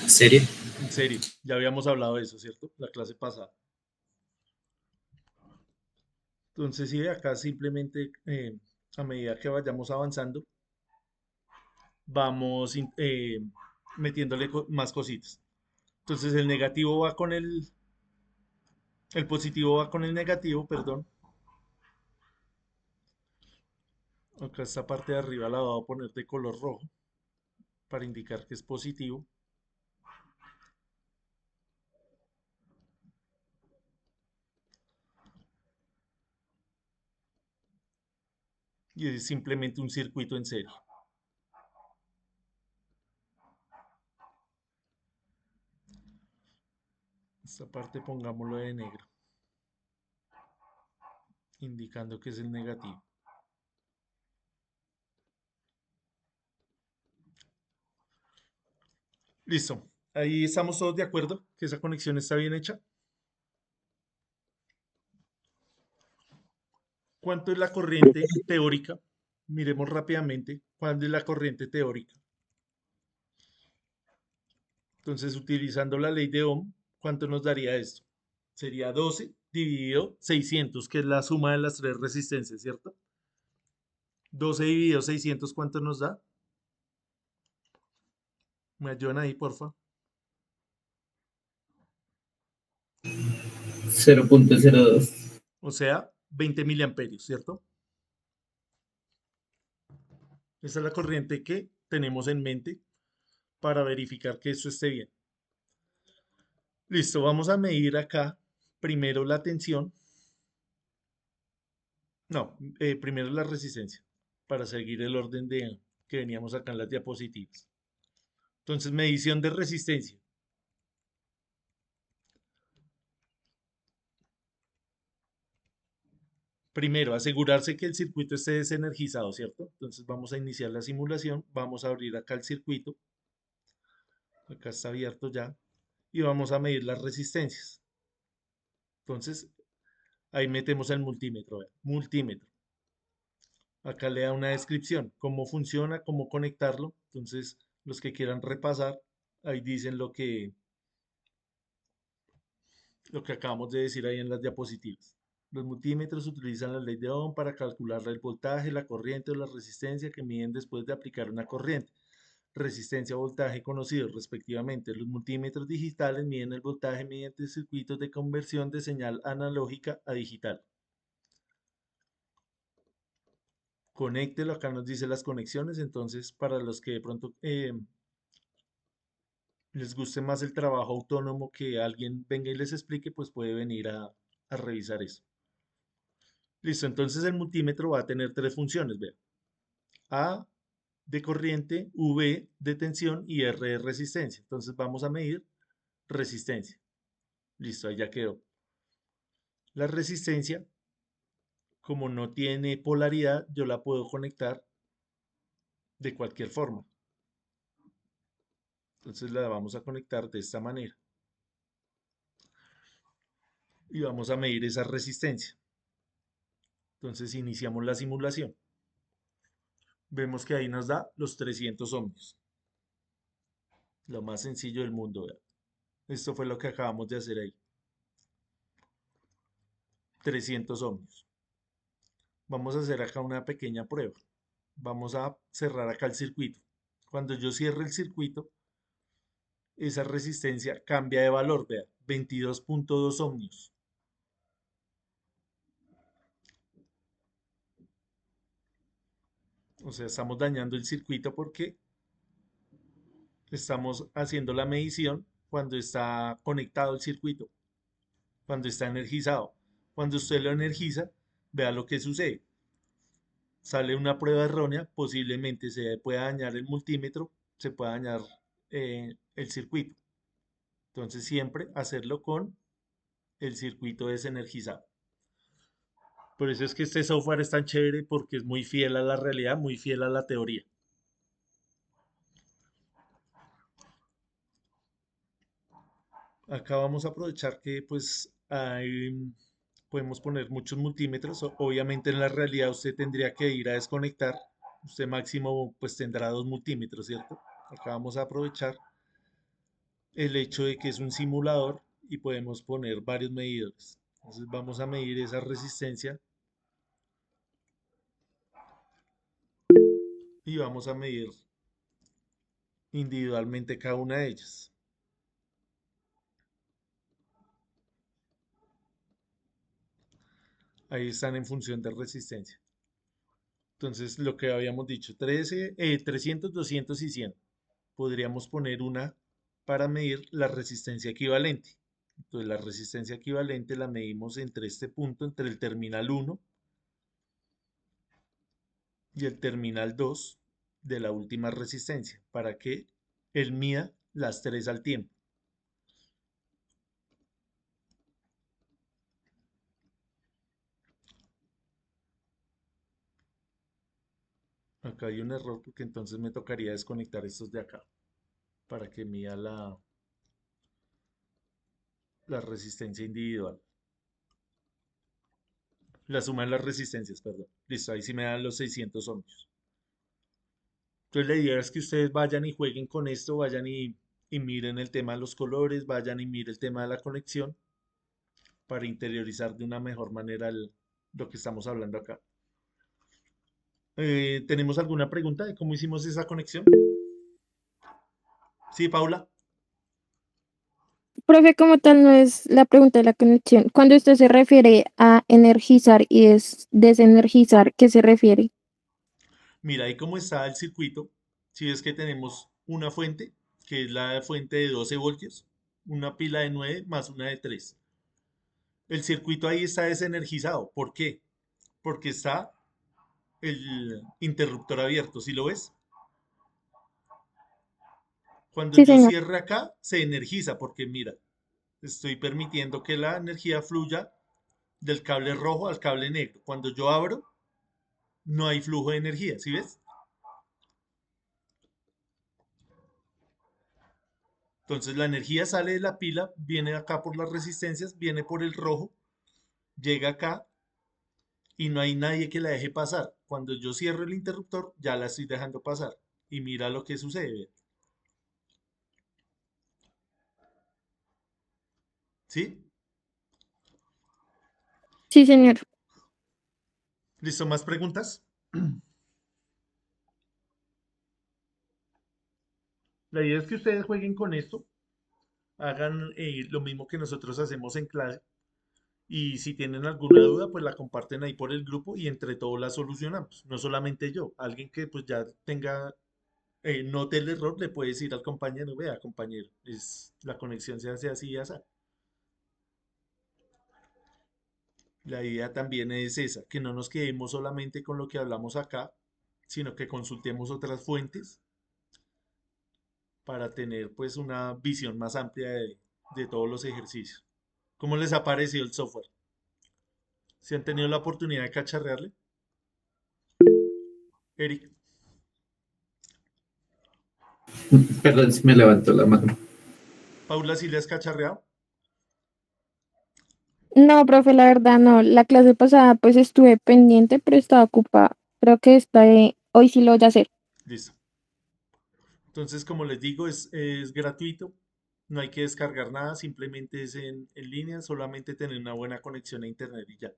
Serie. En serio, ya habíamos hablado de eso, ¿cierto? La clase pasada. Entonces, sí, acá simplemente a medida que vayamos avanzando, vamos metiéndole más cositas. Entonces, el negativo va con el positivo va con el negativo, perdón. Acá esta parte de arriba la voy a poner de color rojo para indicar que es positivo. Y es simplemente un circuito en serie. Esta parte pongámoslo de negro, indicando que es el negativo. Listo. Ahí estamos todos de acuerdo que esa conexión está bien hecha. ¿Cuánto es la corriente teórica? Miremos rápidamente cuál es la corriente teórica. Entonces, utilizando la ley de Ohm, ¿cuánto nos daría esto? Sería 12 dividido 600, que es la suma de las tres resistencias, ¿cierto? 12 dividido 600, ¿cuánto nos da? ¿Me ayudan ahí, porfa? 0.02. O sea, 20 miliamperios, ¿cierto? Esa es la corriente que tenemos en mente para verificar que esto esté bien. Listo, vamos a medir acá primero la tensión. No, primero la resistencia, para seguir el orden de que veníamos acá en las diapositivas. Entonces, medición de resistencia. Primero, asegurarse que el circuito esté desenergizado, ¿cierto? Entonces vamos a iniciar la simulación, vamos a abrir acá el circuito. Acá está abierto ya. Y vamos a medir las resistencias. Entonces, ahí metemos el multímetro. ¿Ve? Multímetro. Acá le da una descripción, cómo funciona, cómo conectarlo. Entonces, los que quieran repasar, ahí dicen lo que acabamos de decir ahí en las diapositivas. Los multímetros utilizan la ley de Ohm para calcular el voltaje, la corriente o la resistencia que miden después de aplicar una corriente. Resistencia o voltaje conocidos respectivamente. Los multímetros digitales miden el voltaje mediante circuitos de conversión de señal analógica a digital. Conéctelo, acá nos dice las conexiones, entonces para los que de pronto les guste más el trabajo autónomo que alguien venga y les explique, pues puede venir a revisar eso. Listo, entonces el multímetro va a tener tres funciones, vean. A de corriente, V de tensión y R de resistencia. Entonces vamos a medir resistencia. Listo, ahí ya quedó. La resistencia, como no tiene polaridad, yo la puedo conectar de cualquier forma. Entonces la vamos a conectar de esta manera. Y vamos a medir esa resistencia. Entonces iniciamos la simulación. Vemos que ahí nos da los 300 ohmios. Lo más sencillo del mundo, vea. Esto fue lo que acabamos de hacer ahí. 300 ohmios. Vamos a hacer acá una pequeña prueba. Vamos a cerrar acá el circuito. Cuando yo cierre el circuito, esa resistencia cambia de valor, vea, 22.2 ohmios. O sea, estamos dañando el circuito porque estamos haciendo la medición cuando está conectado el circuito, cuando está energizado. Cuando usted lo energiza, vea lo que sucede. Sale una prueba errónea, posiblemente se pueda dañar el multímetro, se pueda dañar el circuito. Entonces siempre hacerlo con el circuito desenergizado. Por eso es que este software es tan chévere porque es muy fiel a la realidad, muy fiel a la teoría. Acá vamos a aprovechar que pues podemos poner muchos multímetros. Obviamente en la realidad usted tendría que ir a desconectar. Usted máximo pues tendrá 2 multímetros, ¿cierto? Acá vamos a aprovechar el hecho de que es un simulador y podemos poner varios medidores. Entonces vamos a medir esa resistencia y vamos a medir individualmente cada una de ellas. Ahí están en función de resistencia. Entonces, lo que habíamos dicho, 300, 200 y 100. Podríamos poner una para medir la resistencia equivalente. Entonces, la resistencia equivalente la medimos entre este punto, entre el terminal 1 y el terminal 2 de la última resistencia, para que él mida las 3 al tiempo. Acá hay un error porque entonces me tocaría desconectar estos de acá para que mida la resistencia individual. La suma de las resistencias, perdón. Listo, ahí sí me dan los 600 ohmios. Entonces la idea es que ustedes vayan y jueguen con esto, vayan y miren el tema de los colores, vayan y miren el tema de la conexión para interiorizar de una mejor manera lo que estamos hablando acá. ¿Tenemos alguna pregunta de cómo hicimos esa conexión? Sí, Paula. Profe, como tal no es la pregunta de la conexión. Cuando usted se refiere a energizar y desenergizar, ¿qué se refiere? Mira ahí cómo está el circuito. Si ves que tenemos una fuente, que es la fuente de 12 voltios, una pila de 9 más una de 3. El circuito ahí está desenergizado. ¿Por qué? Porque está el interruptor abierto. ¿Sí lo ves? Cuando Sí, yo señor. cierre acá, se energiza porque mira, estoy permitiendo que la energía fluya del cable rojo al cable negro. Cuando yo abro, no hay flujo de energía. ¿Sí ves? Entonces la energía sale de la pila, viene acá por las resistencias, viene por el rojo, llega acá y no hay nadie que la deje pasar. Cuando yo cierro el interruptor, ya la estoy dejando pasar. Y mira lo que sucede. ¿Sí? Sí, señor. ¿Listo? ¿Más preguntas? La idea es que ustedes jueguen con esto, hagan lo mismo que nosotros hacemos en clase. Y si tienen alguna duda, pues la comparten ahí por el grupo y entre todos la solucionamos. No solamente yo, alguien que pues ya tenga, note el error, le puede decir al compañero, vea compañero, la conexión se hace así y así. La idea también es esa, que no nos quedemos solamente con lo que hablamos acá, sino que consultemos otras fuentes para tener pues una visión más amplia de todos los ejercicios. ¿Cómo les ha parecido el software? ¿Se han tenido la oportunidad de cacharrearle? Eric, Perdón si me levantó la mano. Paula, ¿sí le has cacharreado? No, profe, la verdad no. La clase pasada pues estuve pendiente, pero estaba ocupada. Creo que hoy sí lo voy a hacer. Listo. Entonces, como les digo, es gratuito, no hay que descargar nada, simplemente es en línea, solamente tener una buena conexión a internet y ya.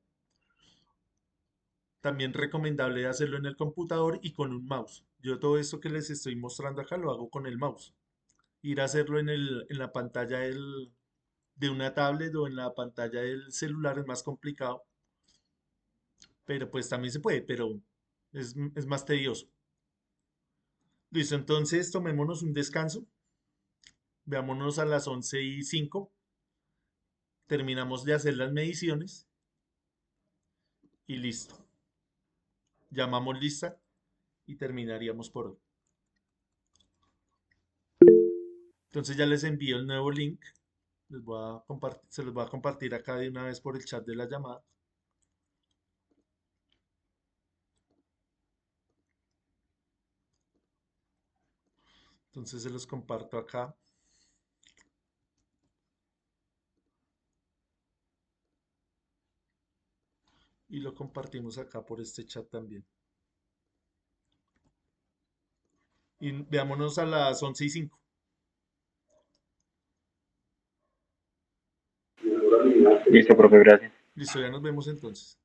También recomendable hacerlo en el computador y con un mouse. Yo todo esto que les estoy mostrando acá lo hago con el mouse. Ir a hacerlo en la pantalla de una tablet o en la pantalla del celular es más complicado, pero pues también se puede, pero es más tedioso. Listo, entonces tomémonos un descanso. Veámonos a las 11:05. Terminamos de hacer las mediciones y listo. Llamamos lista y terminaríamos por hoy. Entonces ya les envío el nuevo link. Se los voy a compartir acá de una vez por el chat de la llamada. Entonces se los comparto acá. Y lo compartimos acá por este chat también. Y veámonos a las 11:05. Listo, profe, gracias. Listo, ya nos vemos entonces.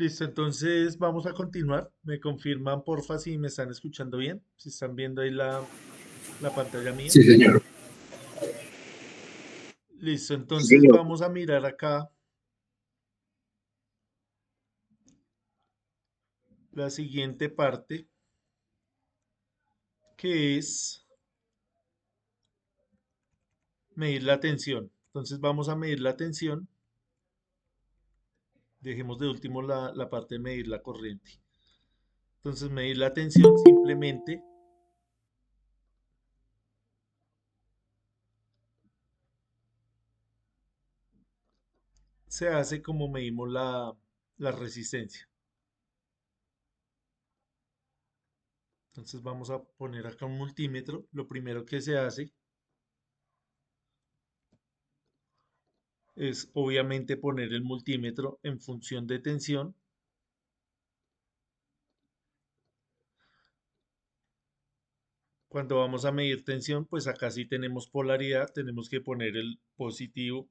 Listo, entonces vamos a continuar. Me confirman, porfa, si me están escuchando bien, si están viendo ahí la pantalla mía. Sí, señor. Listo, Sí, entonces señor. vamos a mirar acá la siguiente parte, que es medir la tensión. Entonces vamos a medir la tensión. Dejemos de último la parte de medir la corriente. Entonces medir la tensión simplemente se hace como medimos la resistencia. Entonces vamos a poner acá un multímetro. Lo primero que se hace es obviamente poner el multímetro en función de tensión. Cuando vamos a medir tensión, pues acá sí tenemos polaridad, tenemos que poner el positivo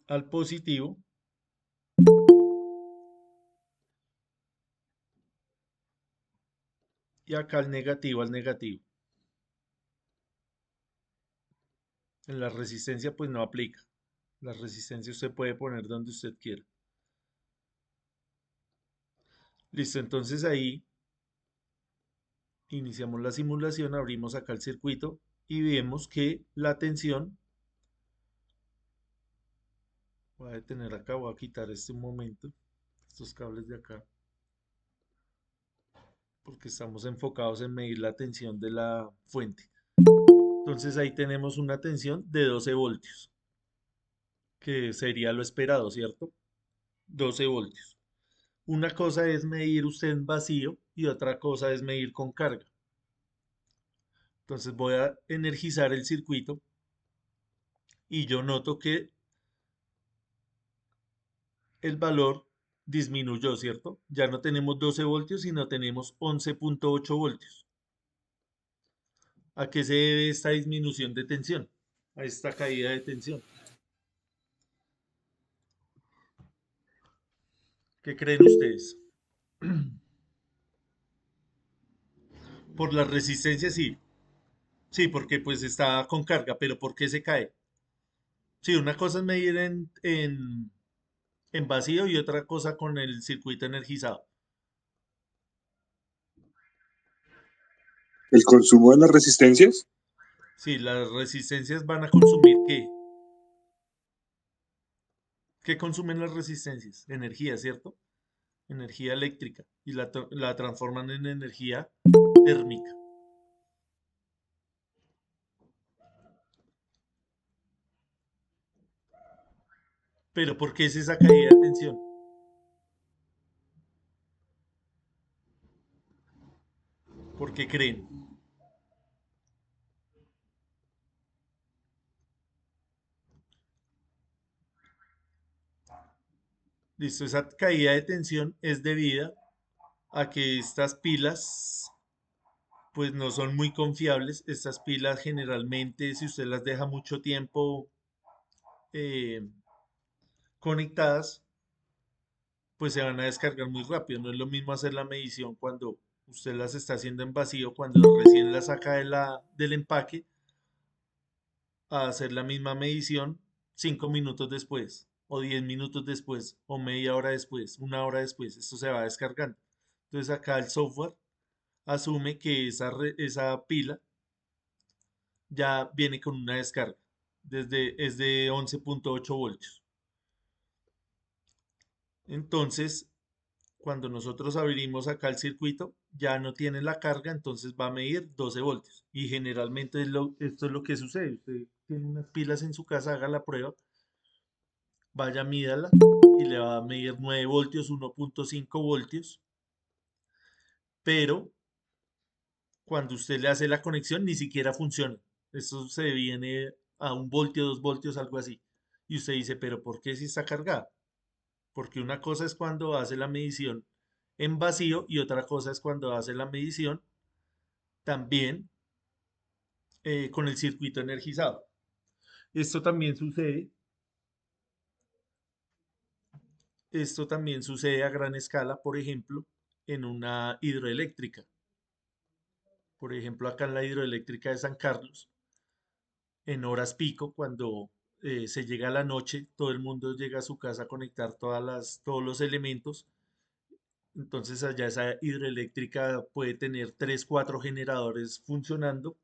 al positivo y acá el negativo al negativo. En la resistencia pues no aplica. La resistencia usted puede poner donde usted quiera. Listo, entonces ahí iniciamos la simulación, abrimos acá el circuito y vemos que la tensión, voy a detener acá, voy a quitar este un momento, estos cables de acá, porque estamos enfocados en medir la tensión de la fuente. Entonces ahí tenemos una tensión de 12 voltios, que sería lo esperado, ¿cierto? 12 voltios. Una cosa es medir usted en vacío y otra cosa es medir con carga. Entonces voy a energizar el circuito y yo noto que el valor disminuyó, ¿cierto? Ya no tenemos 12 voltios, sino tenemos 11.8 voltios. ¿A qué se debe esta disminución de tensión? A esta caída de tensión. ¿Qué creen ustedes? Por la resistencia, sí. Sí, porque pues está con carga, pero ¿por qué se cae? Sí, una cosa es medir en vacío y otra cosa con el circuito energizado. El consumo de las resistencias. Sí, las resistencias van a consumir ¿qué? ¿Qué consumen las resistencias? Energía, ¿cierto? Energía eléctrica y la transforman en energía térmica. Pero ¿por qué es esa caída de tensión? ¿Por qué creen? Listo, esa caída de tensión es debida a que estas pilas pues no son muy confiables. Estas pilas generalmente si usted las deja mucho tiempo eh, conectadas, pues se van a descargar muy rápido. No es lo mismo hacer la medición cuando usted las está haciendo en vacío, cuando recién la saca del empaque, a hacer la misma medición 5 minutos después, o 10 minutos después, o media hora después, una hora después. Esto se va descargando. Entonces acá el software asume que esa pila ya viene con una descarga. Es de 11.8 voltios. Entonces, cuando nosotros abrimos acá el circuito, ya no tiene la carga, entonces va a medir 12 voltios. Y generalmente esto es lo que sucede. Usted tiene unas pilas en su casa, haga la prueba, vaya, mídala y le va a medir 9 voltios, 1.5 voltios. Pero cuando usted le hace la conexión, ni siquiera funciona. Esto se viene a 1 voltio, 2 voltios, algo así. Y usted dice, pero ¿por qué si está cargada? Porque una cosa es cuando hace la medición en vacío y otra cosa es cuando hace la medición también con el circuito energizado. Esto también sucede esto también sucede a gran escala, por ejemplo, en una hidroeléctrica. Por ejemplo, acá en la hidroeléctrica de San Carlos, en horas pico, cuando se llega a la noche, todo el mundo llega a su casa a conectar todos los elementos. Entonces allá esa hidroeléctrica puede tener 3, 4 generadores funcionando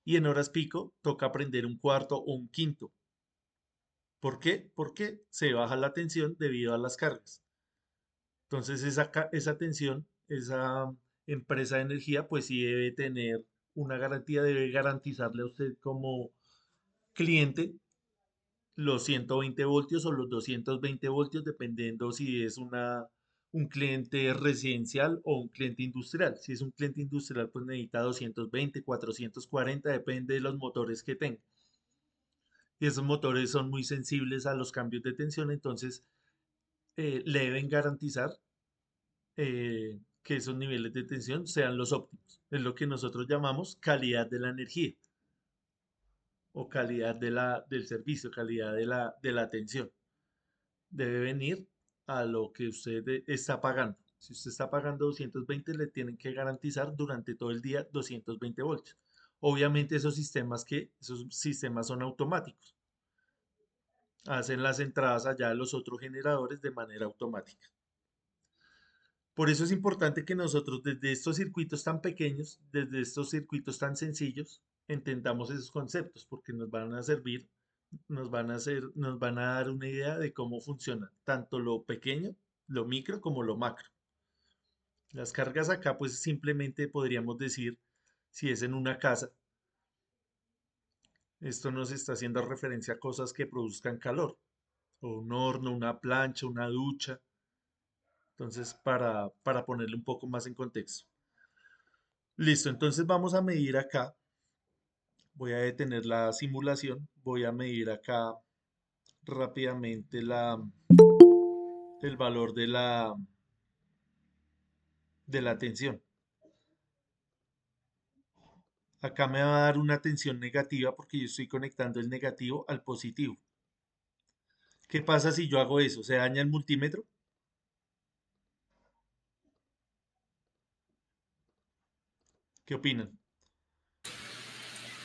y en horas pico toca prender un cuarto o un quinto. ¿Por qué? Porque se baja la tensión debido a las cargas. Entonces esa tensión, esa empresa de energía, pues sí debe tener una garantía, debe garantizarle a usted como cliente los 120 voltios o los 220 voltios, dependiendo si es un cliente residencial o un cliente industrial. Si es un cliente industrial, pues necesita 220, 440, depende de los motores que tenga. Y esos motores son muy sensibles a los cambios de tensión, entonces le deben garantizar que esos niveles de tensión sean los óptimos. Es lo que nosotros llamamos calidad de la energía o calidad del servicio, calidad de la atención. Debe venir a lo que usted está pagando. Si usted está pagando 220, le tienen que garantizar durante todo el día 220 voltios. Obviamente esos sistemas son automáticos. Hacen las entradas allá de los otros generadores de manera automática. Por eso es importante que nosotros desde estos circuitos tan pequeños, desde estos circuitos tan sencillos, entendamos esos conceptos porque nos van a servir, nos van a dar una idea de cómo funciona tanto lo pequeño, lo micro como lo macro. Las cargas acá pues simplemente podríamos decir si es en una casa, esto nos está haciendo referencia a cosas que produzcan calor, o un horno, una plancha, una ducha. Entonces, para ponerle un poco más en contexto. Listo, entonces vamos a medir acá. Voy a detener la simulación. Voy a medir acá rápidamente el valor de la tensión. Acá me va a dar una tensión negativa porque yo estoy conectando el negativo al positivo. ¿Qué pasa si yo hago eso? ¿Se daña el multímetro? ¿Qué opinan?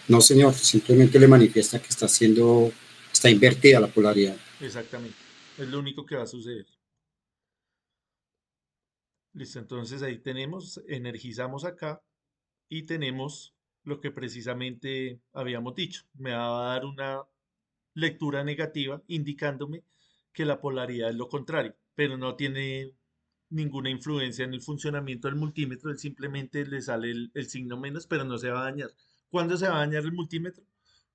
No, señor, simplemente le manifiesta que está invertida la polaridad. Exactamente. Es lo único que va a suceder. Listo, entonces ahí tenemos, energizamos acá y tenemos lo que precisamente habíamos dicho. Me va a dar una lectura negativa indicándome que la polaridad es lo contrario, pero no tiene ninguna influencia en el funcionamiento del multímetro, él simplemente le sale el signo menos, pero no se va a dañar. ¿Cuándo se va a dañar el multímetro?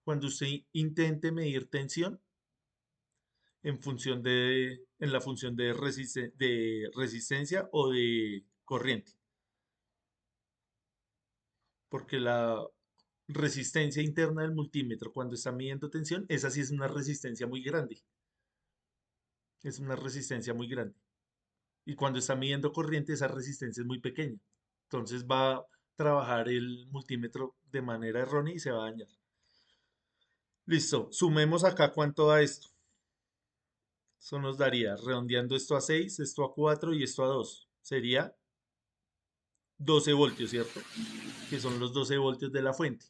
Cuando usted intente medir tensión en la función de resistencia o de corriente, porque la resistencia interna del multímetro cuando está midiendo tensión, esa sí es una resistencia muy grande, es una resistencia muy grande. Y cuando está midiendo corriente, esa resistencia es muy pequeña. Entonces va a trabajar el multímetro de manera errónea y se va a dañar. Listo, sumemos acá cuánto da esto. Eso nos daría, redondeando esto a 6, esto a 4 y esto a 2. Sería 12 voltios, ¿cierto? Que son los 12 voltios de la fuente.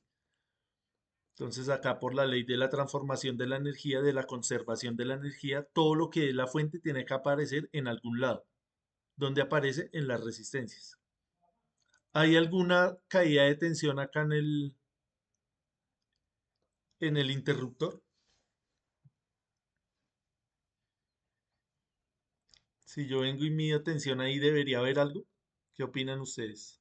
Entonces acá por la ley de la transformación de la energía, de la conservación de la energía, todo lo que es la fuente tiene que aparecer en algún lado. ¿Dónde aparece? En las resistencias. ¿Hay alguna caída de tensión acá en el interruptor? Si yo vengo y mido tensión ahí, ¿debería haber algo? ¿Qué opinan ustedes?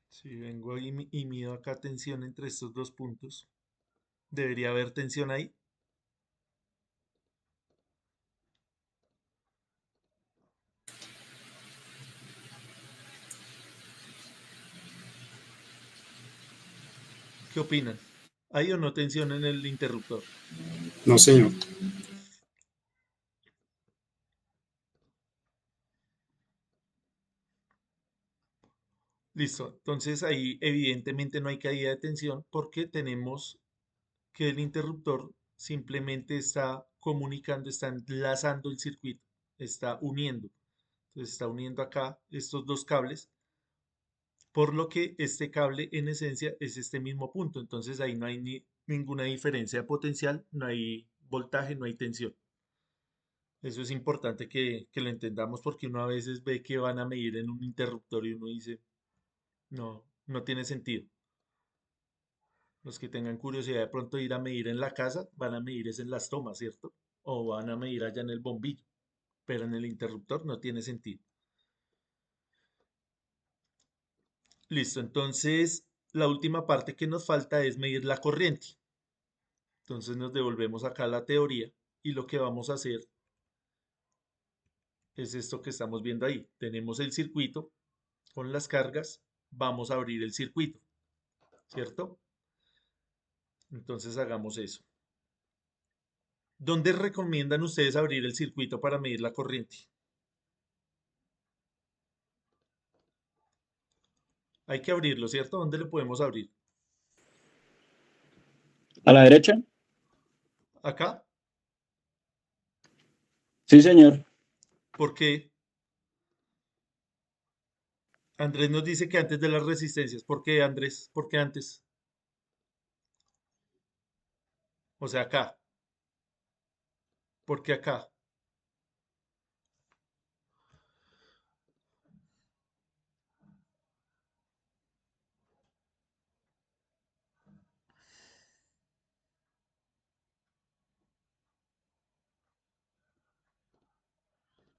Si vengo ahí y mido acá tensión entre estos dos puntos, ¿debería haber tensión ahí? ¿Qué opinan? ¿Hay o no tensión en el interruptor? No, señor. Listo. Entonces ahí evidentemente no hay caída de tensión porque tenemos que el interruptor simplemente está comunicando, está enlazando el circuito, está uniendo. Entonces está uniendo acá estos dos cables, por lo que este cable en esencia es este mismo punto. Entonces ahí no hay ninguna diferencia de potencial, no hay voltaje, no hay tensión. Eso es importante que lo entendamos porque uno a veces ve que van a medir en un interruptor y uno dice, no, no tiene sentido. Los que tengan curiosidad de pronto ir a medir en la casa, van a medir es en las tomas, ¿cierto? O van a medir allá en el bombillo, pero en el interruptor no tiene sentido. Listo, entonces la última parte que nos falta es medir la corriente. Entonces nos devolvemos acá a la teoría y lo que vamos a hacer es esto que estamos viendo ahí. Tenemos el circuito con las cargas, vamos a abrir el circuito, ¿cierto? Entonces hagamos eso. ¿Dónde recomiendan ustedes abrir el circuito para medir la corriente? Hay que abrirlo, ¿cierto? ¿Dónde lo podemos abrir? ¿A la derecha? ¿Acá? Sí, señor. ¿Por qué? Andrés nos dice que antes de las resistencias. ¿Por qué, Andrés? ¿Por qué antes? O sea, acá. ¿Por qué acá?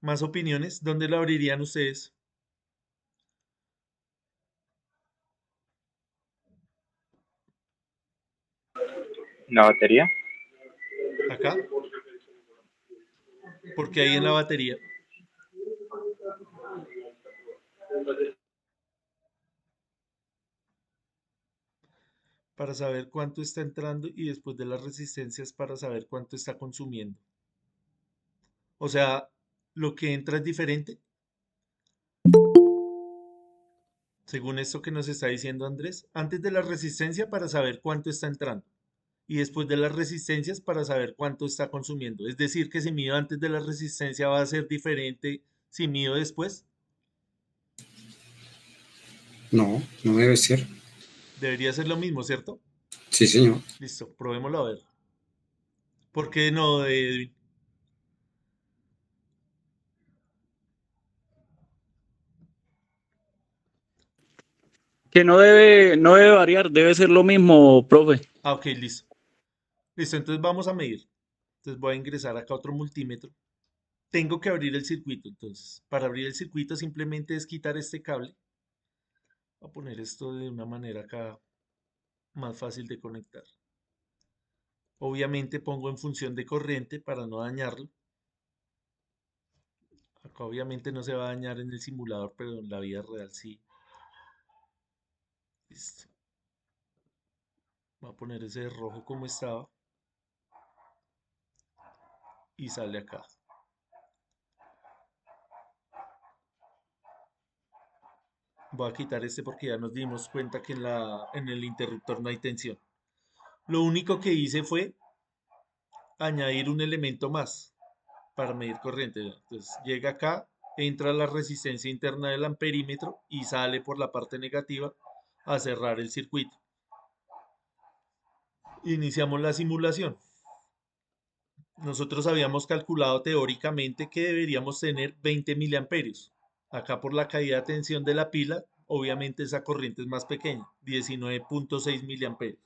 ¿Más opiniones? ¿Dónde lo abrirían ustedes? ¿La batería? ¿Acá? ¿Por qué ahí en la batería? Para saber cuánto está entrando y después de las resistencias para saber cuánto está consumiendo. O sea, lo que entra es diferente. Según esto que nos está diciendo Andrés, antes de la resistencia para saber cuánto está entrando y después de las resistencias para saber cuánto está consumiendo. Es decir, que si mido antes de la resistencia va a ser diferente si mido después. No, no debe ser. Debería ser lo mismo, ¿cierto? Sí, señor. Listo, probémoslo a ver. ¿Por qué no, Edwin? Que no debe variar, debe ser lo mismo, profe. Ah, ok, listo. Listo, entonces vamos a medir. Entonces voy a ingresar acá otro multímetro. Tengo que abrir el circuito, entonces. Para abrir el circuito simplemente es quitar este cable. Voy a poner esto de una manera acá más fácil de conectar. Obviamente pongo en función de corriente para no dañarlo. Acá obviamente no se va a dañar en el simulador, pero en la vida real sí. Listo. Voy a poner ese de rojo como estaba. Y sale acá. Voy a quitar este porque ya nos dimos cuenta que en el interruptor no hay tensión. Lo único que hice fue añadir un elemento más para medir corriente. Entonces llega acá, entra la resistencia interna del amperímetro y sale por la parte negativa a cerrar el circuito. Iniciamos la simulación. Nosotros habíamos calculado teóricamente que deberíamos tener 20 miliamperios. Acá por la caída de tensión de la pila, obviamente esa corriente es más pequeña, 19.6 miliamperios.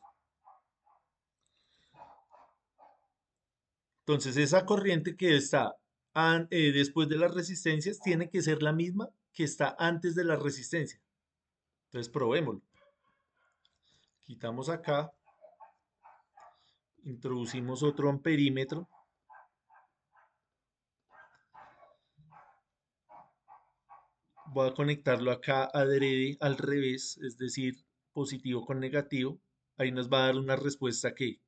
Entonces esa corriente que está después de las resistencias tiene que ser la misma que está antes de la resistencia. Entonces probémoslo. Quitamos acá, introducimos otro amperímetro. Voy a conectarlo acá adrede al revés, es decir, positivo con negativo. Ahí nos va a dar una respuesta que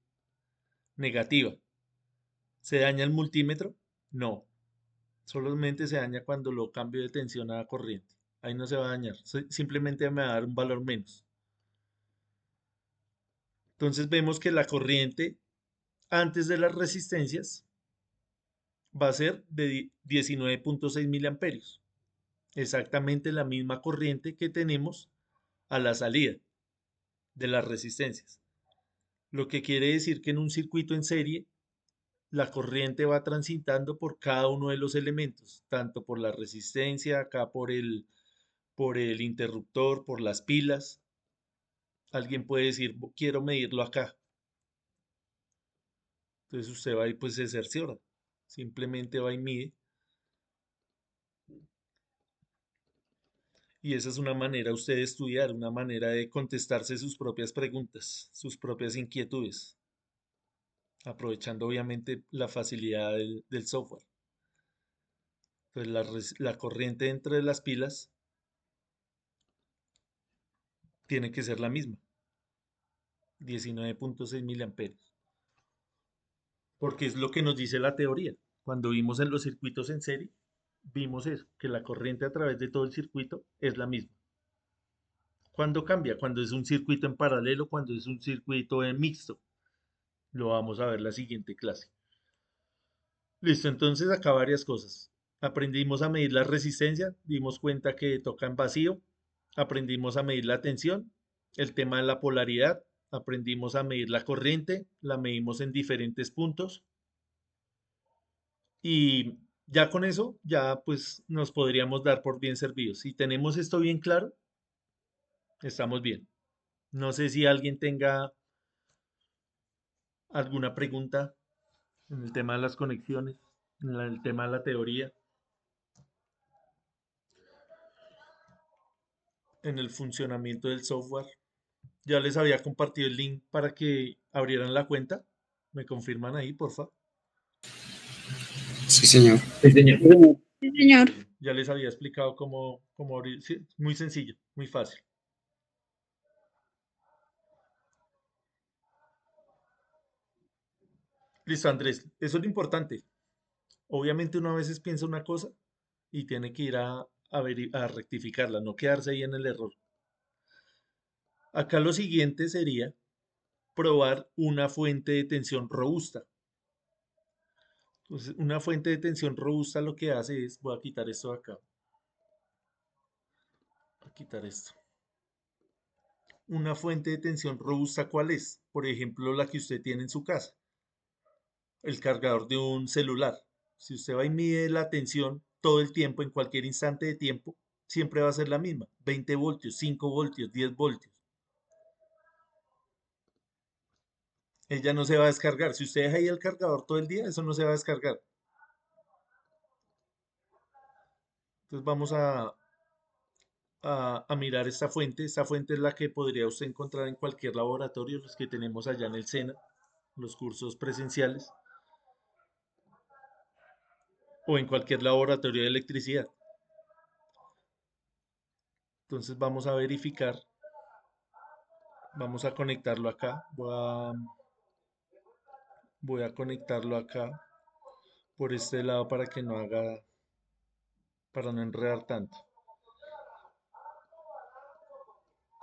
negativa. ¿Se daña el multímetro? No. Solamente se daña cuando lo cambio de tensión a corriente. Ahí no se va a dañar. Simplemente me va a dar un valor menos. Entonces vemos que la corriente antes de las resistencias va a ser de 19.6 miliamperios. Exactamente la misma corriente que tenemos a la salida de las resistencias. Lo que quiere decir que en un circuito en serie, la corriente va transitando por cada uno de los elementos, tanto por la resistencia, acá por el interruptor, por las pilas. Alguien puede decir, quiero medirlo acá. Entonces usted va y pues se cerciora. Simplemente va y mide. Y esa es una manera usted de estudiar, una manera de contestarse sus propias preguntas, sus propias inquietudes, aprovechando obviamente la facilidad del software. Entonces la corriente entre las pilas tiene que ser la misma, 19.6 miliamperios, porque es lo que nos dice la teoría. Cuando vimos en los circuitos en serie, vimos eso, que la corriente a través de todo el circuito es la misma. ¿Cuándo cambia? Cuando es un circuito en paralelo, cuando es un circuito en mixto. Lo vamos a ver en la siguiente clase. Listo, entonces acá varias cosas. Aprendimos a medir la resistencia, dimos cuenta que toca en vacío, aprendimos a medir la tensión, el tema de la polaridad, aprendimos a medir la corriente, la medimos en diferentes puntos y ya con eso, ya pues nos podríamos dar por bien servidos. Si tenemos esto bien claro, estamos bien. No sé si alguien tenga alguna pregunta en el tema de las conexiones, en el tema de la teoría, en el funcionamiento del software. Ya les había compartido el link para que abrieran la cuenta. ¿Me confirman ahí, porfa? Sí, señor. Sí, señor. Sí, señor. Ya les había explicado cómo abrir. Sí, muy sencillo, muy fácil. Listo, Andrés. Eso es lo importante. Obviamente uno a veces piensa una cosa y tiene que ir a rectificarla, no quedarse ahí en el error. Acá lo siguiente sería probar una fuente de tensión robusta. Entonces, una fuente de tensión robusta lo que hace es, voy a quitar esto de acá. Voy a quitar esto. Una fuente de tensión robusta, ¿cuál es? Por ejemplo, la que usted tiene en su casa. El cargador de un celular. Si usted va y mide la tensión todo el tiempo, en cualquier instante de tiempo, siempre va a ser la misma. 20 voltios, 5 voltios, 10 voltios. Ella no se va a descargar. Si usted deja ahí el cargador todo el día, eso no se va a descargar. Entonces vamos a mirar esta fuente. Esta fuente es la que podría usted encontrar en cualquier laboratorio, los que tenemos allá en el SENA, los cursos presenciales, o en cualquier laboratorio de electricidad. Entonces vamos a verificar, vamos a conectarlo acá. Voy a conectarlo acá por este lado para que no haga, para no enredar tanto.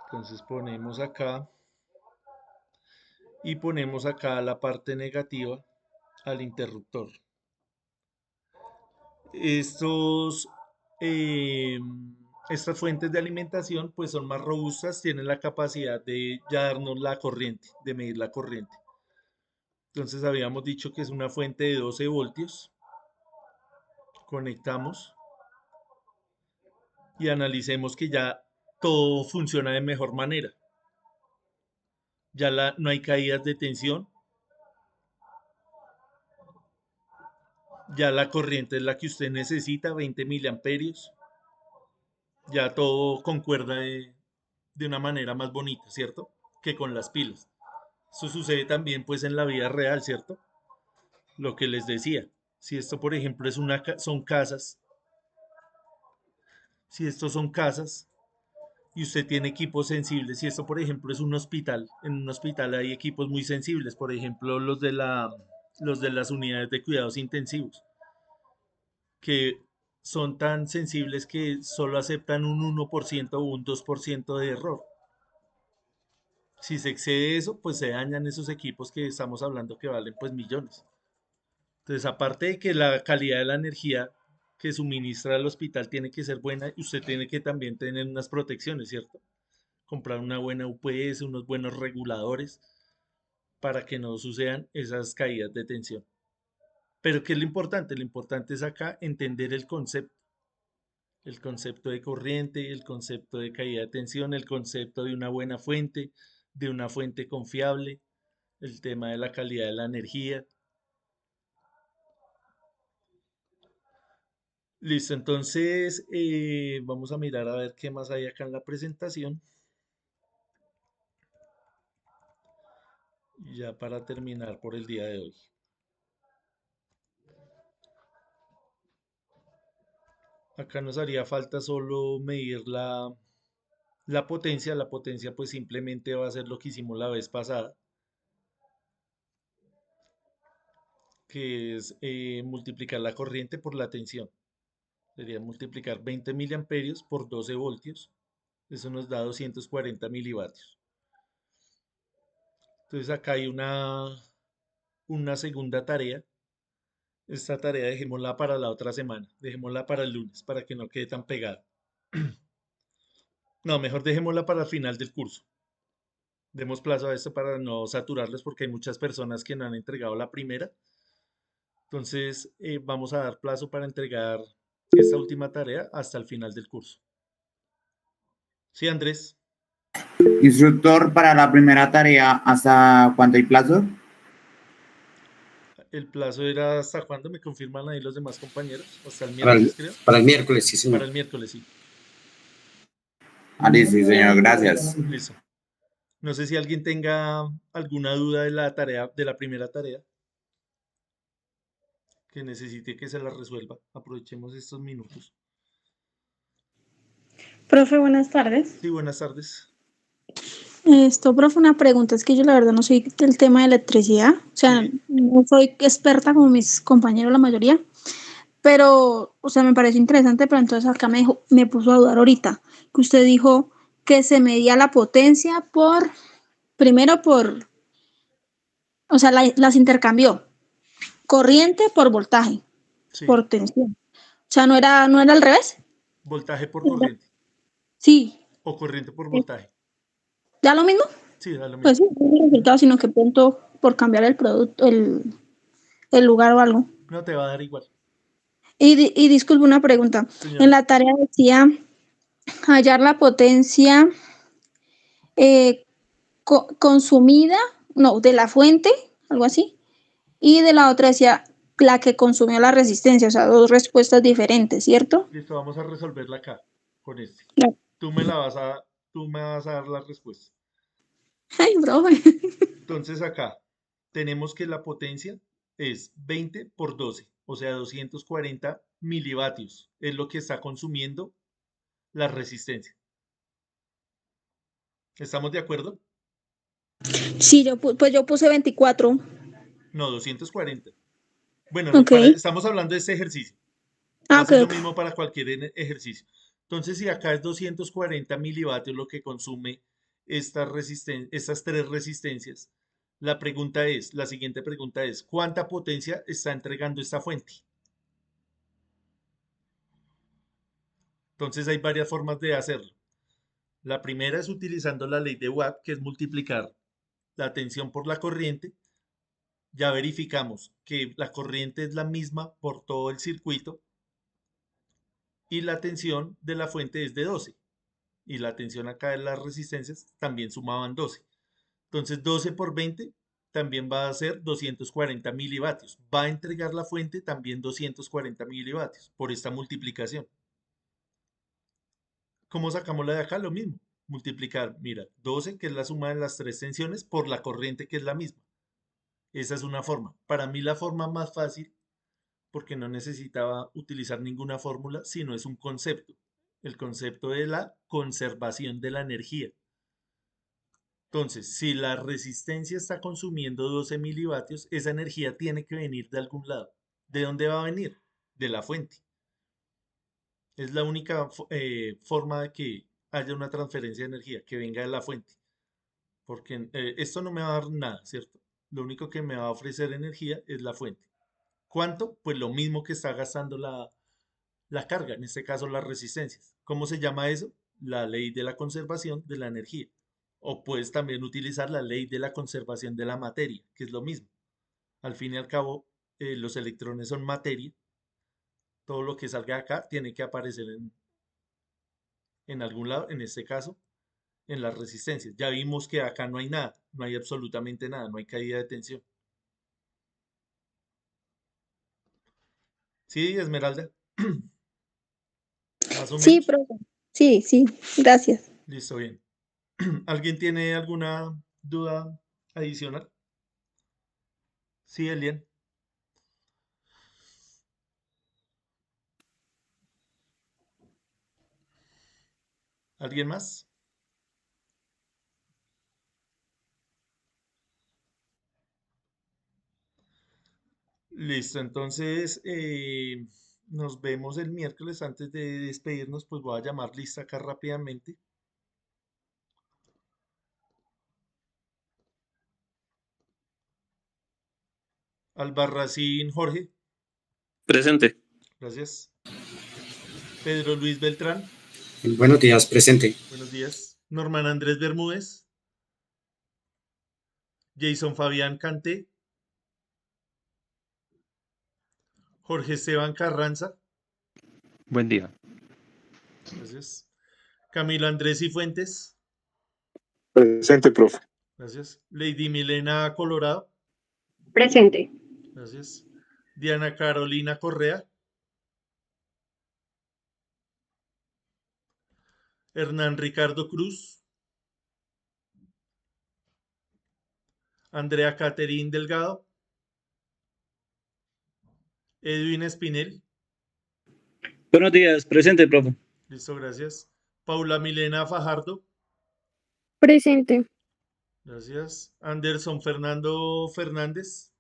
Entonces ponemos acá y ponemos acá la parte negativa al interruptor. Estos, eh, estas fuentes de alimentación pues son más robustas, tienen la capacidad de ya darnos la corriente, de medir la corriente. Entonces habíamos dicho que es una fuente de 12 voltios. Conectamos y analicemos que ya todo funciona de mejor manera. Ya no hay caídas de tensión. Ya la corriente es la que usted necesita, 20 miliamperios. Ya todo concuerda de una manera más bonita, ¿cierto? Que con las pilas. Eso sucede también pues en la vida real, ¿cierto? Lo que les decía. Si esto, por ejemplo, son casas, si estos son casas y usted tiene equipos sensibles, si esto, por ejemplo, es un hospital, en un hospital hay equipos muy sensibles, por ejemplo, los de las unidades de cuidados intensivos, que son tan sensibles que solo aceptan un 1% o un 2% de error. Si se excede eso, pues se dañan esos equipos que estamos hablando que valen pues millones. Entonces, aparte de que la calidad de la energía que suministra el hospital tiene que ser buena, usted tiene que también tener unas protecciones, ¿cierto? Comprar una buena UPS, unos buenos reguladores para que no sucedan esas caídas de tensión. Pero ¿qué es lo importante? Lo importante es acá entender el concepto de corriente, el concepto de caída de tensión, el concepto de una buena fuente, de una fuente confiable, el tema de la calidad de la energía. Listo, entonces vamos a mirar a ver qué más hay acá en la presentación. Ya para terminar por el día de hoy. Acá nos haría falta solo medir la potencia. La potencia pues simplemente va a ser lo que hicimos la vez pasada, que es multiplicar la corriente por la tensión. Sería multiplicar 20 miliamperios por 12 voltios. Eso nos da 240 milivatios. Entonces acá hay una segunda tarea. Esta tarea dejémosla para la otra semana. Dejémosla para el lunes para que no quede tan pegada. No, mejor dejémosla para el final del curso. Demos plazo a esto para no saturarles porque hay muchas personas que no han entregado la primera. Entonces, vamos a dar plazo para entregar esta última tarea hasta el final del curso. Sí, Andrés. Instructor, para la primera tarea, ¿hasta cuánto hay plazo? El plazo era hasta cuándo, me confirman ahí los demás compañeros. Hasta el Para miércoles, creo. para el miércoles, sí, Para señor. el miércoles, sí. Listo, sí, señor, gracias. Listo. No sé si alguien tenga alguna duda de la tarea, de la primera tarea, que necesite que se la resuelva. Aprovechemos estos minutos. Profe, buenas tardes. Sí, buenas tardes. Profe, una pregunta, es que yo la verdad no soy del tema de electricidad, o sea, Sí. no soy experta como mis compañeros la mayoría, pero, o sea, me pareció interesante, pero entonces acá me puso a dudar ahorita, que usted dijo que se medía la potencia primero o sea, las intercambió, corriente por voltaje, Sí. por tensión. O sea, no era al revés. Voltaje por corriente. Sí, O corriente por voltaje. ¿da lo mismo? Sí, da lo Pues mismo. sí, no es el resultado, sino que pronto por cambiar el producto, el lugar o algo. No te va a dar igual. Y disculpe una pregunta. En Señora. la tarea decía hallar la potencia eh, consumida, no, de la fuente, algo así, y de la otra decía la que consumió la resistencia, o sea, dos respuestas diferentes, ¿cierto? Listo, vamos a resolverla acá con este. No. Tú me vas a dar la respuesta. Ay, profe. Entonces acá tenemos que la potencia es 20 por 12, o sea, 240 milivatios. Es lo que está consumiendo la resistencia. ¿Estamos de acuerdo? Sí, pues yo puse 24. No, 240. Bueno, Ok. estamos hablando de este ejercicio. Va Ah, a ok, ser lo ok. mismo para cualquier ejercicio. Entonces, si acá es 240 milivatios lo que consume estas tres resistencias, la siguiente pregunta es, ¿cuánta potencia está entregando esta fuente? Entonces, hay varias formas de hacerlo. La primera es utilizando la ley de Watt, que es multiplicar la tensión por la corriente. Ya verificamos que la corriente es la misma por todo el circuito y la tensión de la fuente es de 12. Y la tensión acá de las resistencias también sumaban 12. Entonces 12 por 20 también va a ser 240 milivatios. Va a entregar la fuente también 240 milivatios por esta multiplicación. ¿Cómo sacamos la de acá? Lo mismo. Multiplicar, mira, 12 que es la suma de las tres tensiones por la corriente que es la misma. Esa es una forma. Para mí la forma más fácil, porque no necesitaba utilizar ninguna fórmula, sino es un concepto. El concepto de la conservación de la energía. Entonces, si la resistencia está consumiendo 12 milivatios, esa energía tiene que venir de algún lado. ¿De dónde va a venir? De la fuente. Es la única forma de que haya una transferencia de energía, que venga de la fuente. porque esto no me va a dar nada, ¿cierto? Lo único que me va a ofrecer energía es la fuente. ¿Cuánto? Pues lo mismo que está gastando la carga, en este caso las resistencias. ¿Cómo se llama eso? La ley de la conservación de la energía. O puedes también utilizar la ley de la conservación de la materia, que es lo mismo. Al fin y al cabo, los electrones son materia. Todo lo que salga de acá tiene que aparecer en algún lado, en este caso, en las resistencias. Ya vimos que acá no hay nada, no hay absolutamente nada, no hay caída de tensión. ¿Sí, Esmeralda? Más o Sí, menos. profe. Sí, sí, gracias. Listo, bien. ¿Alguien tiene alguna duda adicional? Sí, Elian. ¿Alguien más? Listo, entonces nos vemos el miércoles. Antes de despedirnos, pues voy a llamar lista acá rápidamente. Albarracín Jorge, Presente. gracias. Pedro Luis Beltrán, Buenos días, presente. buenos días. Norman Andrés Bermúdez, Jason Fabián Canté, Jorge Esteban Carranza, Buen día. gracias. Camilo Andrés Cifuentes, Presente, profe. gracias. Lady Milena Colorado, Presente. gracias. Diana Carolina Correa, Hernán Ricardo Cruz, Andrea Caterín Delgado, Edwin Espinel, Buenos días, presente, profe. listo, gracias. Paula Milena Fajardo, Presente. gracias. Anderson Fernando Fernández,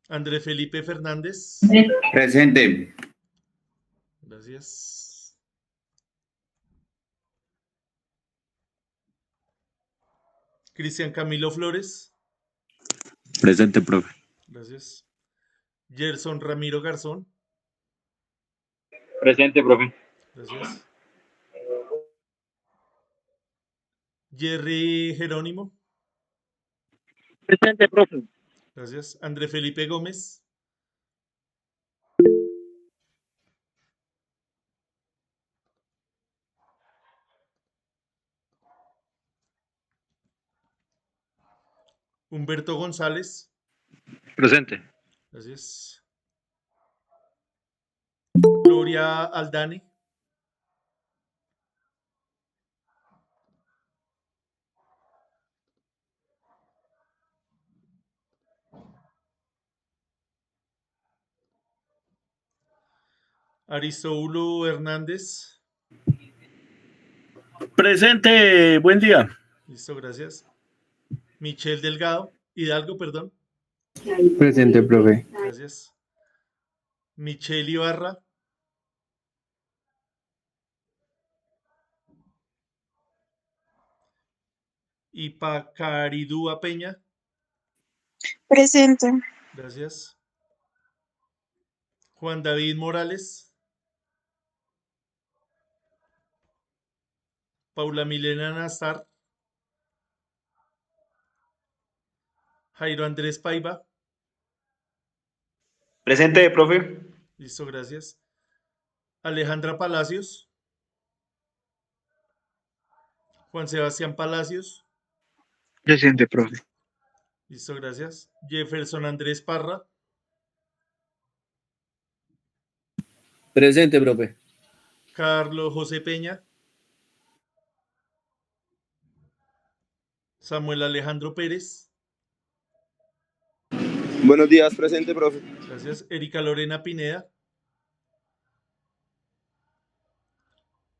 André Felipe Fernández, Presente. gracias. Cristian Camilo Flores, Presente, profe. gracias. Gerson Ramiro Garzón, Presente, profe. gracias. Jerry Jerónimo, Presente, profe. gracias. André Felipe Gómez, Humberto González, Presente. gracias. Gloria Aldane, Aristóbulo Hernández, Presente, buen día. listo, gracias. Michelle Delgado, Hidalgo, perdón, Presente, profe. gracias. Michelle Ibarra, y Pacaridúa Peña, Presente. gracias. Juan David Morales, Paula Milena Nazar, Jairo Andrés Paiva, Presente, profe. listo, gracias. Alejandra Palacios, Juan Sebastián Palacios, Presente, profe. listo, gracias. Jefferson Andrés Parra, Presente, profe. Carlos José Peña, Samuel Alejandro Pérez, Buenos días, presente, profe. gracias. Erika Lorena Pineda,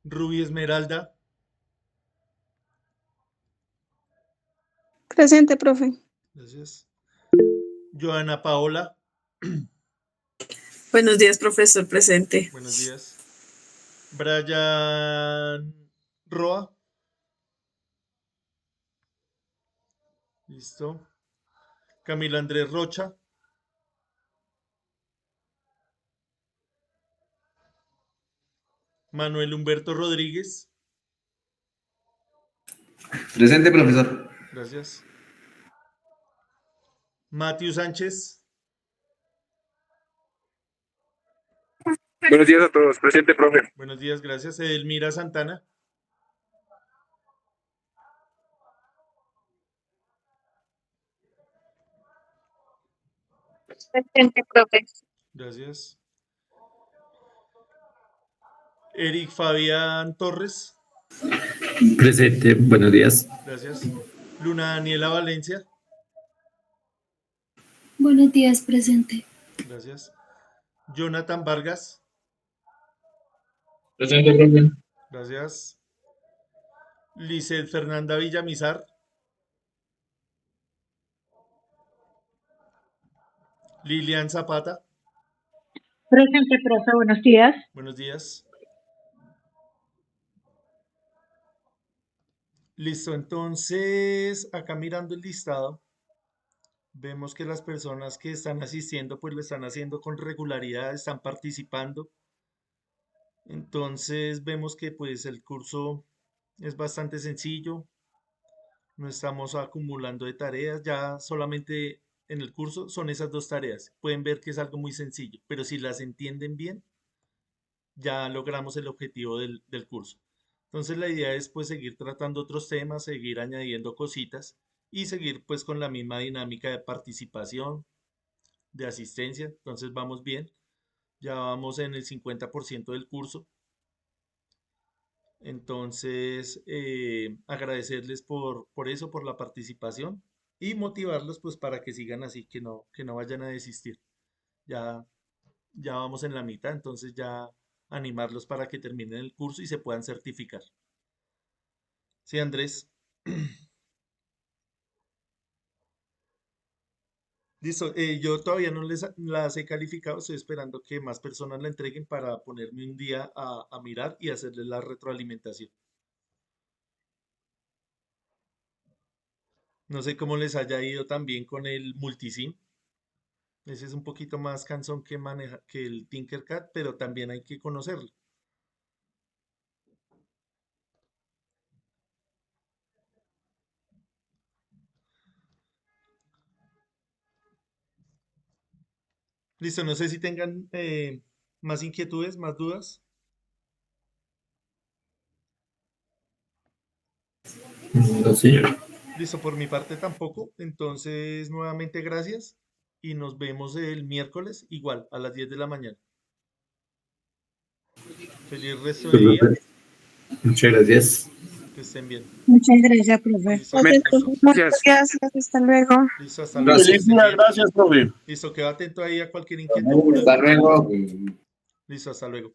Ruby Esmeralda, Presente, profe. gracias. Joana Paola, Buenos días, profesor, presente. buenos días. Brian Roa, Listo. Camilo Andrés Rocha. Manuel Humberto Rodríguez. Presente, profesor. Gracias. Matthew Sánchez. Buenos días a todos. Presente, profe. Buenos días, gracias. Edelmira Santana. Presente, profe. Gracias. Eric Fabián Torres. Presente, buenos días. Gracias. Luna Daniela Valencia. Buenos días, presente. Gracias. Jonathan Vargas. Presente, profe. Gracias. Lizeth Fernanda Villamizar. Lilian Zapata. Presente, profe. Buenos días. Buenos días. Listo, entonces, acá mirando el listado, vemos que las personas que están asistiendo, pues lo están haciendo con regularidad, están participando. Entonces, vemos que pues el curso es bastante sencillo, no estamos acumulando de tareas, ya solamente en el curso son esas dos tareas. Pueden ver que es algo muy sencillo, pero si las entienden bien, ya logramos el objetivo del curso. Entonces la idea es pues seguir tratando otros temas, seguir añadiendo cositas y seguir pues con la misma dinámica de participación, de asistencia. Entonces vamos bien, ya vamos en el 50% del curso. Entonces agradecerles por eso, por la participación y motivarlos pues para que sigan así, que no vayan a desistir. Ya vamos en la mitad, entonces ya animarlos para que terminen el curso y se puedan certificar. Sí, Andrés. Listo, yo todavía no las he calificado, estoy esperando que más personas la entreguen para ponerme un día a mirar y hacerles la retroalimentación. No sé cómo les haya ido también con el Multisim. Ese es un poquito más cansón que el Tinkercad, pero también hay que conocerlo. Listo, no sé si tengan más inquietudes, más dudas. No, señor. Listo, por mi parte tampoco. Entonces, nuevamente gracias y nos vemos el miércoles igual a las 10 de la mañana. Feliz resto de día. Muchas gracias. Que estén bien. Muchas gracias, profe. Listo, Muchas gracias. Hasta luego. listo, hasta luego. que Feliz estén día, bien. gracias, profe. Listo, quedo atento ahí a cualquier inquietud. Hasta luego. Listo, hasta luego.